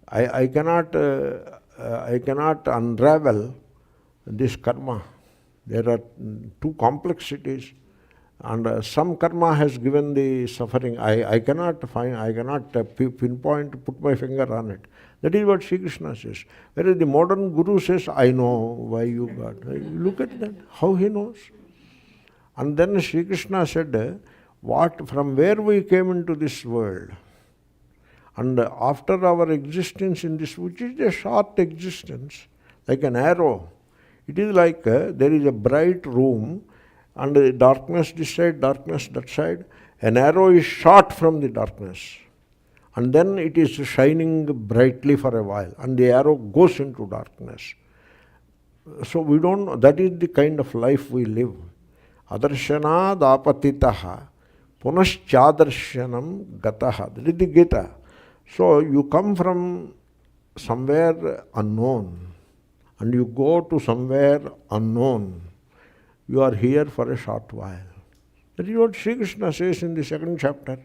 I cannot unravel this karma. There are two complexities, and some karma has given the suffering. I cannot pinpoint, put my finger on it. That is what Sri Krishna says. Whereas the modern guru says, I know why you got. Look at that, how he knows. And then Sri Krishna said, from where we came into this world, and after our existence in this, which is a short existence, like an arrow. It is like there is a bright room, and darkness this side, darkness that side. An arrow is shot from the darkness, and then it is shining brightly for a while, and the arrow goes into darkness. So we don't know, that is the kind of life we live. Adarshana dapatitaha punaschadarshanam gataha. That is the Gita. So you come from somewhere unknown, and you go to somewhere unknown. You are here for a short while. That is what Sri Krishna says in the second chapter.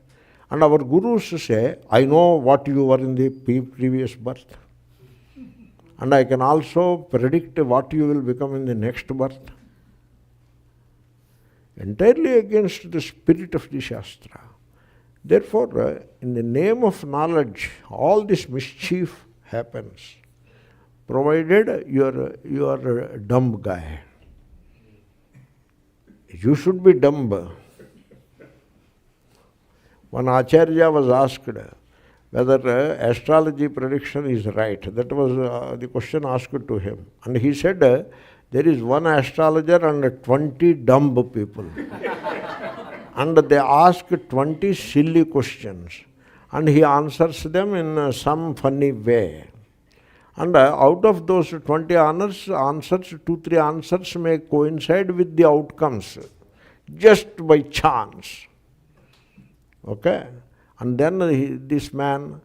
And our gurus say, I know what you were in the previous birth. And I can also predict what you will become in the next birth. Entirely against the spirit of the Shastra. Therefore, in the name of knowledge, all this mischief happens, provided you are a dumb guy. You should be dumb. One Acharya was asked whether astrology prediction is right. That was the question asked to him. And he said, there is one astrologer and 20 dumb people. And they ask 20 silly questions. And he answers them in some funny way. And out of those 20 answers, 2-3 answers may coincide with the outcomes, just by chance. Okay? And then this man,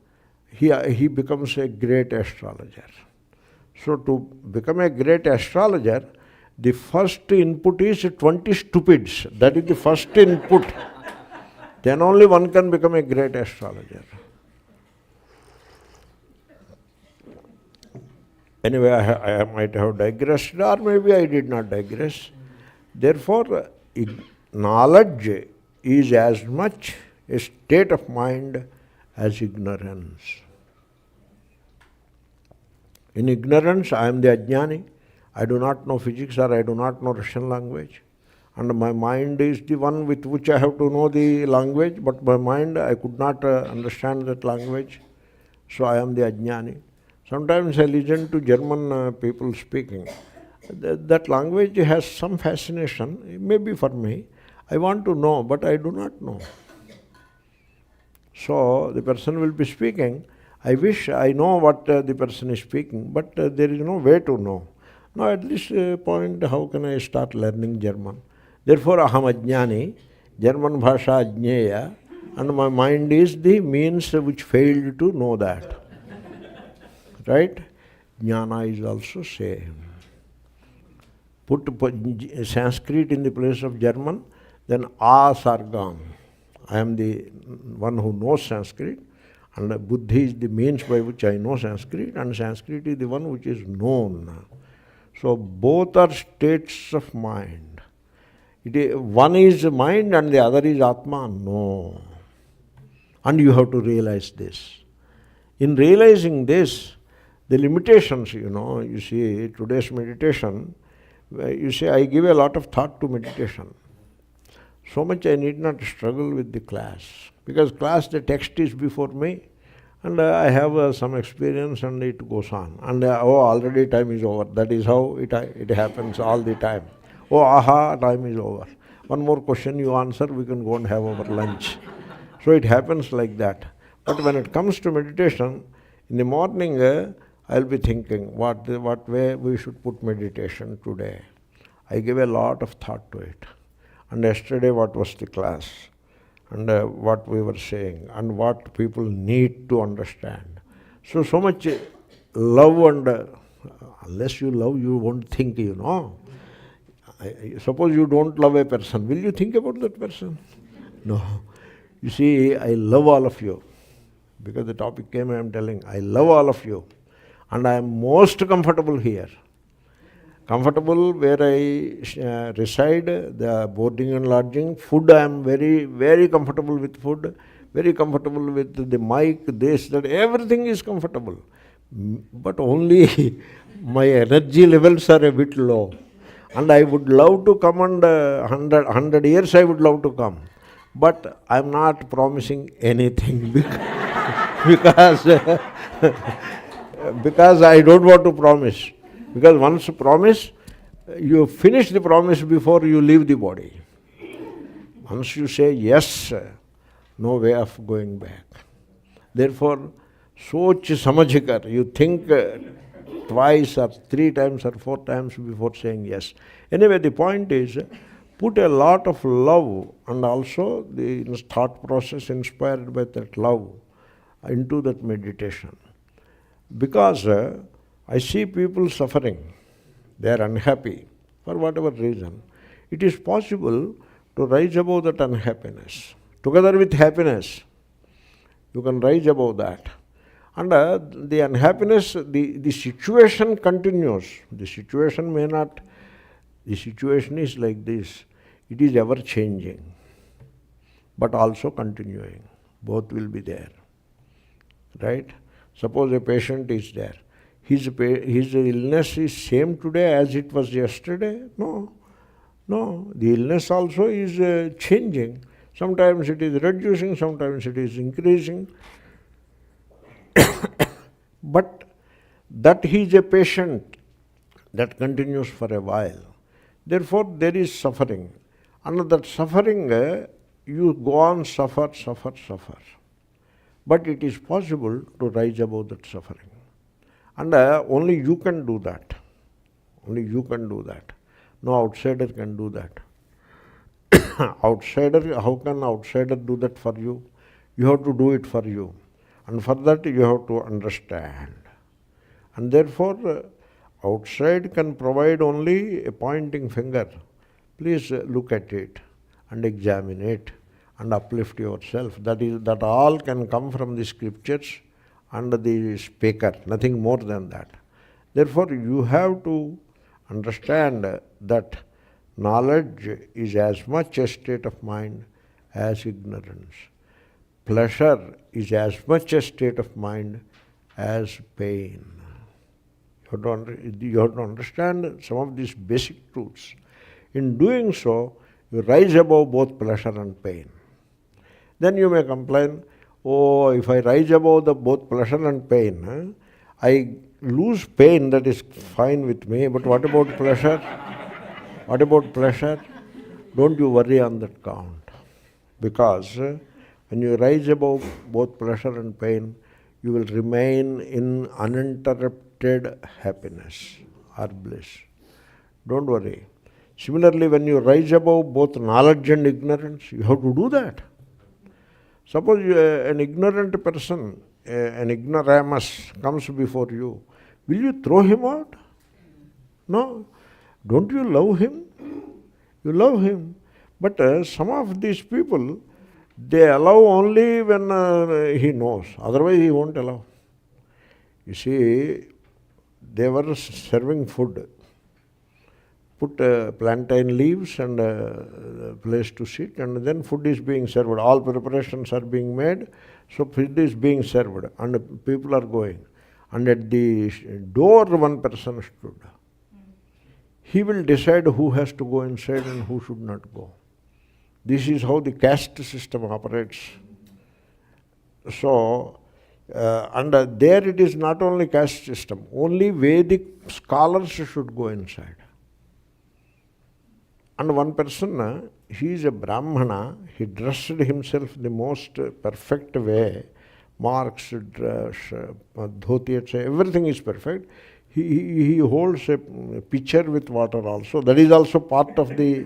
he becomes a great astrologer. So to become a great astrologer, the first input is 20 stupids. That is the first input. Then only one can become a great astrologer. Anyway, I might have digressed, or maybe I did not digress. Therefore, knowledge is as much a state of mind as ignorance. In ignorance, I am the ajñāni. I do not know physics or I do not know Russian language. And my mind is the one with which I have to know the language, but my mind, I could not understand that language. So I am the ajñāni. Sometimes I listen to German people speaking. That language has some fascination, maybe for me. I want to know, but I do not know. So the person will be speaking. I wish I know what the person is speaking, but there is no way to know. Now at this point, how can I start learning German? Therefore, aham ajñāni, German bhasha ajñeya, and my mind is the means which failed to know that. Right? Jnana is also same. Put Sanskrit in the place of German, then as are gone. I am the one who knows Sanskrit, and buddhi is the means by which I know Sanskrit, and Sanskrit is the one which is known. So both are states of mind. One is mind and the other is Atma. No. And you have to realize this. In realizing this, the limitations, you see, today's meditation, you see, I give a lot of thought to meditation. So much I need not struggle with the class. Because class, the text is before me, and I have some experience and it goes on. And already time is over. That is how it happens all the time. Oh, aha, time is over. One more question you answer, we can go and have our lunch. So it happens like that. But when it comes to meditation, in the morning, I'll be thinking what way we should put meditation today. I give a lot of thought to it. And yesterday what was the class, and what we were saying, and what people need to understand. So much love, and unless you love, you won't think, Suppose you don't love a person, will you think about that person? No. You see, I love all of you. Because the topic came, I am telling, I love all of you. And I am most comfortable here. Comfortable where I reside, the boarding and lodging. Food, I am very, very comfortable with food. Very comfortable with the mic, this, that, everything is comfortable. But only my energy levels are a bit low. And I would love to come, and 100 years I would love to come. But I am not promising anything because I don't want to promise. Because once you promise, you finish the promise before you leave the body. Once you say yes, no way of going back. Therefore, soch samajhikar, you think twice or 3 times or 4 times before saying yes. Anyway, the point is, put a lot of love and also the thought process inspired by that love into that meditation. Because I see people suffering, they are unhappy for whatever reason. It is possible to rise above that unhappiness. Together with happiness, you can rise above that. And the unhappiness, the situation continues. The situation may not, the situation is like this. It is ever changing, but also continuing. Both will be there. Right? Suppose a patient is there. His illness is same today as it was yesterday? No. The illness also is changing. Sometimes it is reducing, sometimes it is increasing. But that he is a patient, that continues for a while. Therefore, there is suffering. And that suffering, you go on suffer. But it is possible to rise above that suffering. And only you can do that. Only you can do that. No outsider can do that. Outsider, how can outsider do that for you? You have to do it for you. And for that you have to understand. And therefore, outside can provide only a pointing finger. Please look at it and examine it and uplift yourself. That all can come from the scriptures and the speaker, nothing more than that. Therefore, you have to understand that knowledge is as much a state of mind as ignorance. Pleasure is as much a state of mind as pain. You have to understand some of these basic truths. In doing so, you rise above both pleasure and pain. Then you may complain, oh, if I rise above both pleasure and pain, I lose pain, that is fine with me, but what about pleasure? What about pleasure? Don't you worry on that count. Because when you rise above both pleasure and pain, you will remain in uninterrupted happiness or bliss. Don't worry. Similarly, when you rise above both knowledge and ignorance, you have to do that. Suppose an ignorant person, an ignoramus comes before you, will you throw him out? No. Don't you love him? You love him. But some of these people, they allow only when he knows. Otherwise he won't allow. You see, they were serving food. Put plantain leaves and a place to sit, and then food is being served. All preparations are being made, so food is being served, and people are going. And at the door one person stood. He will decide who has to go inside and who should not go. This is how the caste system operates. So, and there it is not only caste system, only Vedic scholars should go inside. And one person, he is a Brahmana, he dressed himself the most perfect way, marks, dress, dhoti, etc., everything is perfect. He holds a pitcher with water also. That is also part of the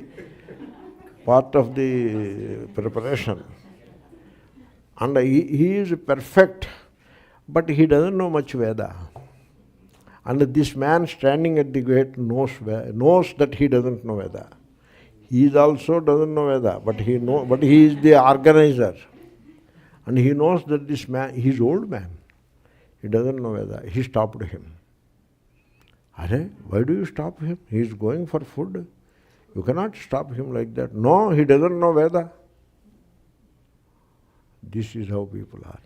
preparation. And he is perfect, but he doesn't know much Veda. And this man standing at the gate knows that he doesn't know Veda. He also doesn't know Veda, but he is the organizer. And he knows that this man, he is old man. He doesn't know Veda. He stopped him. Are, why do you stop him? He is going for food. You cannot stop him like that. No, he doesn't know Veda. This is how people are.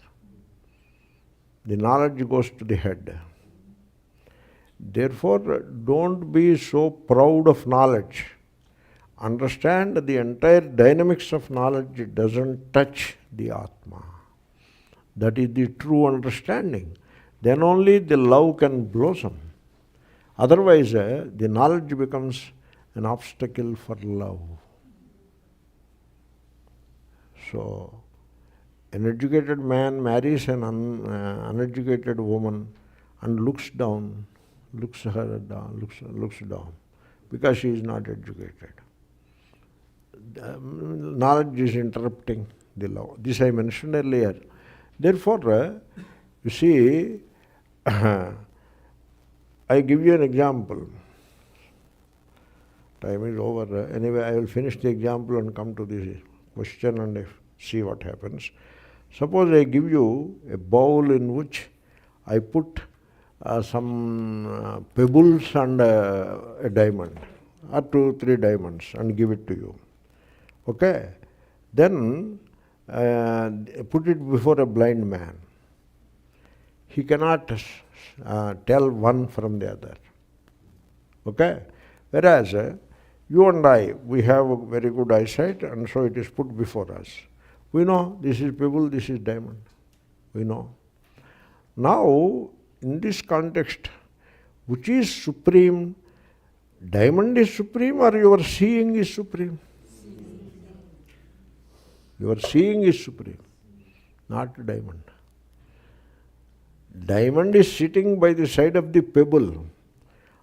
The knowledge goes to the head. Therefore, don't be so proud of knowledge. Understand the entire dynamics of knowledge doesn't touch the Atma. That is the true understanding. Then only the love can blossom. Otherwise, the knowledge becomes an obstacle for love. So, an educated man marries an uneducated woman and looks down, because she is not educated. Knowledge is interrupting the love. This I mentioned earlier. Therefore, you see, I give you an example. Time is over. Anyway, I will finish the example and come to the question and see what happens. Suppose I give you a bowl in which I put some pebbles and a diamond, or 2-3 diamonds, and give it to you. Okay? Then put it before a blind man. He cannot tell one from the other. Okay? Whereas you and I, we have a very good eyesight, and so it is put before us. We know this is pebble, this is diamond. We know. Now, in this context, which is supreme? Diamond is supreme or your seeing is supreme? Your seeing is supreme, not diamond. Diamond is sitting by the side of the pebble,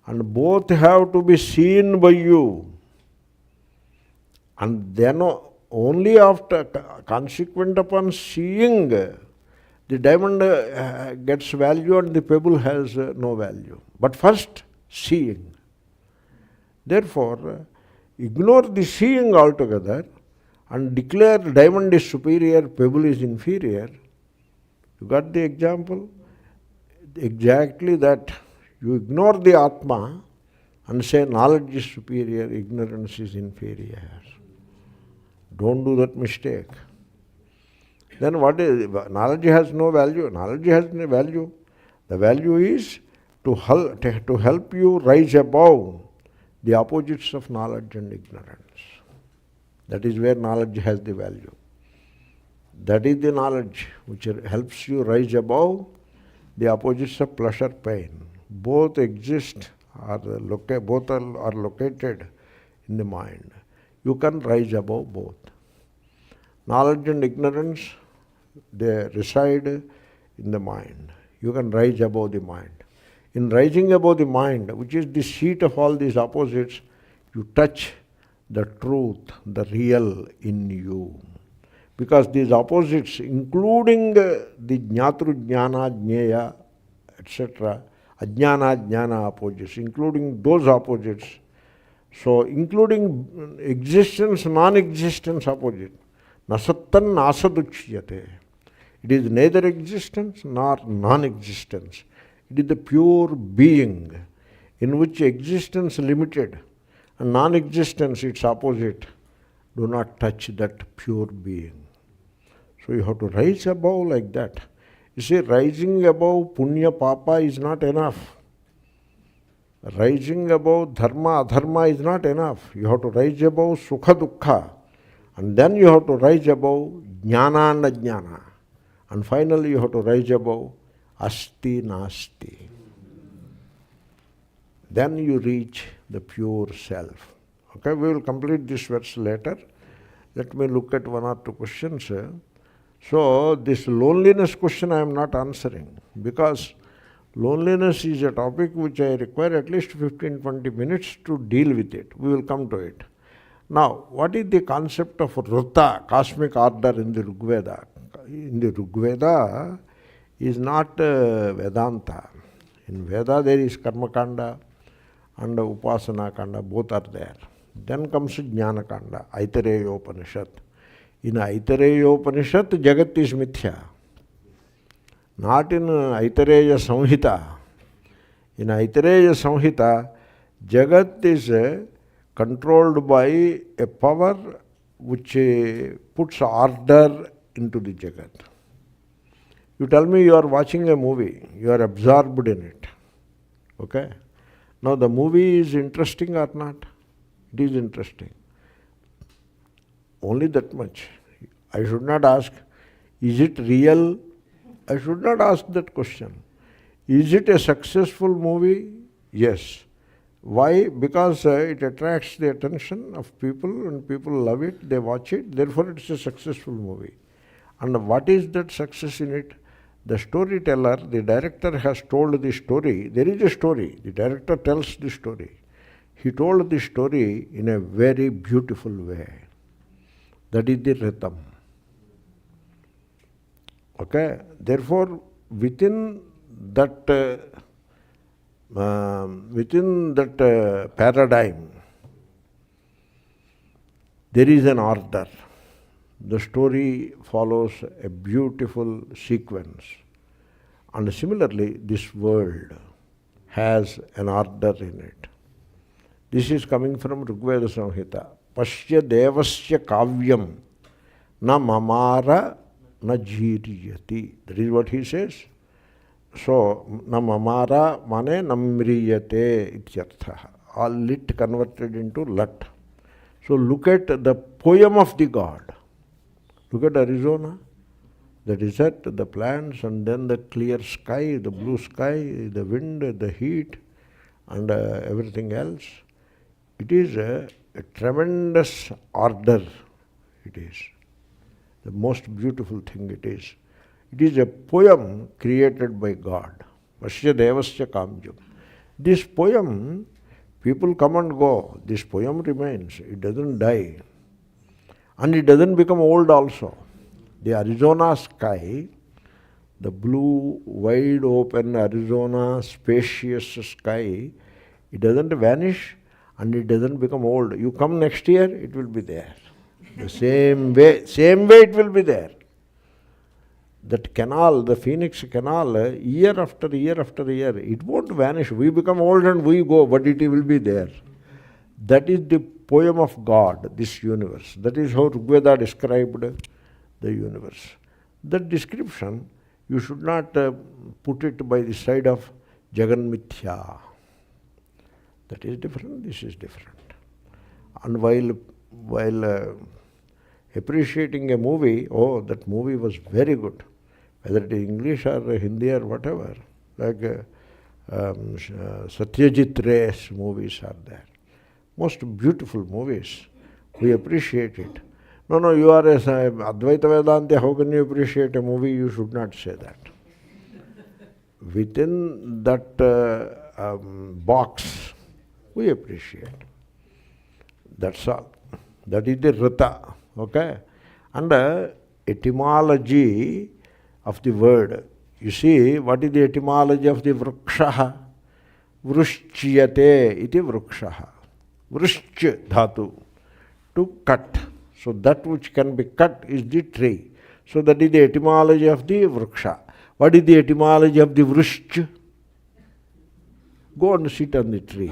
and both have to be seen by you. And then only after, consequent upon seeing, the diamond gets value and the pebble has no value. But first, seeing. Therefore, ignore the seeing altogether and declare diamond is superior, pebble is inferior. You got the example? Exactly that. You ignore the Atma and say knowledge is superior, ignorance is inferior. Don't do that mistake. Then what is, knowledge has no value. Knowledge has no value. The value is to help you rise above the opposites of knowledge and ignorance. That is where knowledge has the value. That is the knowledge which helps you rise above the opposites of pleasure, pain. Both exist, both are located in the mind. You can rise above both. Knowledge and ignorance, they reside in the mind. You can rise above the mind. In rising above the mind, which is the seat of all these opposites, you touch the truth, the real in you. Because these opposites, including the jñātṛjñānajñeya, etc., ajñāna, jñāna opposites, including those opposites, so including existence, non-existence opposite, nasattan nasaduchyate. It is neither existence nor non-existence. It is the pure being in which existence limited and non-existence, its opposite, do not touch that pure being. So you have to rise above like that. You see, rising above punya papa is not enough. Rising above dharma adharma is not enough. You have to rise above sukha dukkha, and then you have to rise above jnana and ajnana, and finally you have to rise above asti nasti. Then you reach the pure self. Okay, we will complete this verse later. Let me look at one or two questions. So this loneliness question I am not answering, because loneliness is a topic which I require at least 15-20 minutes to deal with it. We will come to it. Now, what is the concept of Ruta, cosmic order in the Rigveda? In the Rigveda is not Vedanta. In Veda there is Karma Kanda and Upasana Kanda, both are there. Then comes Jnana Kanda, Aitareya Upanishad. In Aitareya Upanishad, Jagat is Mithya. Not in Aitareya Samhita. In Aitareya Samhita, Jagat is controlled by a power which puts order into the Jagat. You tell me you are watching a movie, you are absorbed in it. Okay? Now the movie is interesting or not? It is interesting. Only that much. I should not ask, is it real? I should not ask that question. Is it a successful movie? Yes. Why? Because it attracts the attention of people and people love it, they watch it, therefore it's a successful movie. And what is that success in it? The storyteller, the director has told the story. There is a story. The director tells the story. He told the story in a very beautiful way. That is the rhythm. Okay? Therefore, within that paradigm, there is an order. The story follows a beautiful sequence. And similarly, this world has an order in it. This is coming from Rigveda Samhita. Pasya devasya kavyam na mamara na jīriyati. That is what he says. So, na mamara mane namriyate ityartha. All lit converted into lat. So look at the poem of the god. Look at Arizona, the desert, the plants, and then the clear sky, the blue sky, the wind, the heat, and everything else. It is a tremendous order. It is the most beautiful thing it is. It is a poem created by God. Vasya devasya kamjam. This poem, people come and go. This poem remains. It doesn't die. And it doesn't become old also. The Arizona sky, the blue, wide open Arizona, spacious sky, it doesn't vanish and it doesn't become old. You come next year, it will be there. The same way it will be there. That canal, the Phoenix Canal, year after year after year, it won't vanish. We become old and we go, but it will be there. That is the poem of God, this universe. That is how Rigveda described the universe. That description, you should not put it by the side of Jagan-mithya. That is different, this is different. And while appreciating a movie, oh, that movie was very good, whether it is English or Hindi or whatever, like Satyajit Ray's movies are there. Most beautiful movies. We appreciate it. No, you are a Advaita Vedanta, how can you appreciate a movie? You should not say that. Within that box, we appreciate. That's all. That is the Rita. Okay? And etymology of the word. You see, what is the etymology of the vrikshaha? Vrishchyate iti vrikshaha. Vrishch dhatu. To cut. So that which can be cut is the tree. So that is the etymology of the vriksha. What is the etymology of the vrishch? Go and sit on the tree.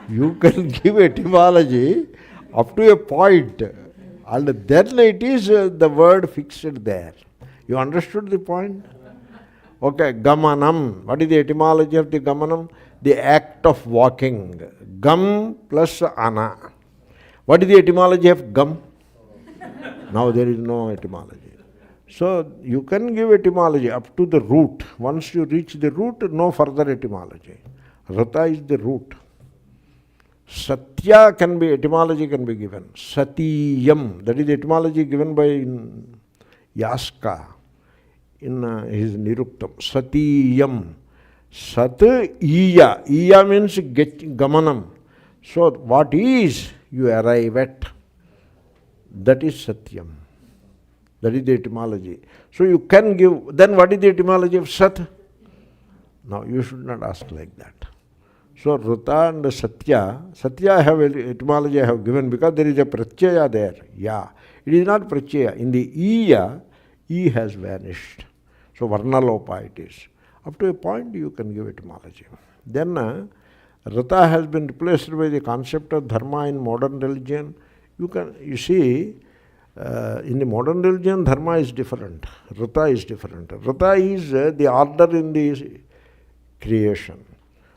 You can give etymology up to a point, and then it is the word fixed there. You understood the point? Okay, gamanam. What is the etymology of the gamanam? The act of walking. Gam plus ana. What is the etymology of gum? Now there is no etymology. So you can give etymology up to the root. Once you reach the root, no further etymology. Rata is the root. Satya can be, etymology can be given. Satiyam, that is the etymology given by Yaska in his Niruktam. Satiyam. Sat iya. Iya means gamanam. So what is, you arrive at. That is Satyam. That is the etymology. So you can give, then what is the etymology of Sat? Now you should not ask like that. So Rita and Satya I have etymology I have given because there is a pratyaya there. Yeah. It is not pratyaya. In the iya, E has vanished. So Varnalopa it is. Up to a point you can give etymology. Then Rita has been replaced by the concept of dharma in modern religion. You see, in the modern religion, dharma is different. Rita is different. Rita is the order in the creation.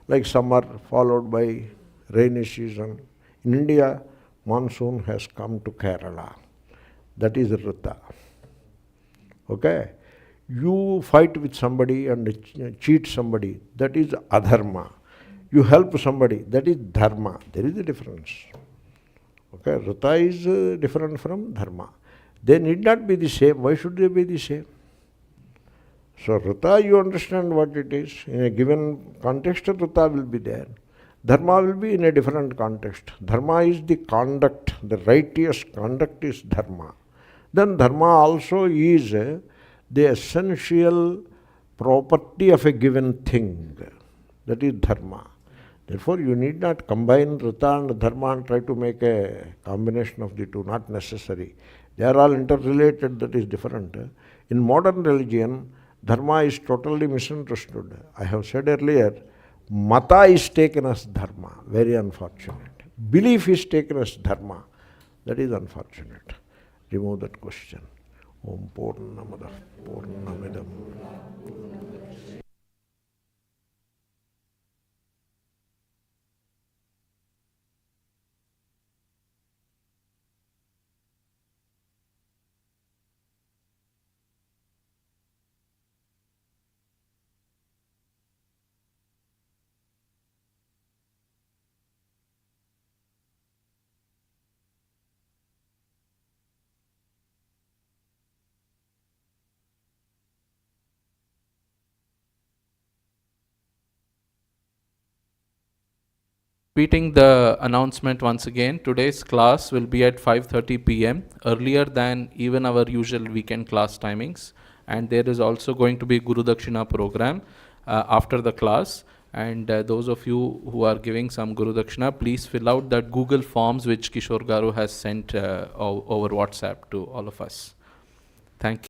Like summer followed by rainy season. In India, monsoon has come to Kerala. That is Rita. Okay? You fight with somebody and cheat somebody. That is adharma. You help somebody. That is dharma. There is a difference. Okay? Rita is different from dharma. They need not be the same. Why should they be the same? So Rita, you understand what it is. In a given context, Rita will be there. Dharma will be in a different context. Dharma is the conduct. The righteous conduct is dharma. Then dharma also is the essential property of a given thing. That is dharma. Therefore, you need not combine Rita and dharma and try to make a combination of the two. Not necessary. They are all interrelated. That is different. In modern religion, dharma is totally misunderstood. I have said earlier, mata is taken as dharma. Very unfortunate. Belief is taken as dharma. That is unfortunate. Remove that question. Om Purnamadaḥ Purnamidam. Repeating the announcement once again, today's class will be at 5:30 p.m. earlier than even our usual weekend class timings, and there is also going to be Guru Dakshina program after the class, and those of you who are giving some Guru Dakshina, please fill out that Google forms which Kishore Garu has sent over WhatsApp to all of us. Thank you.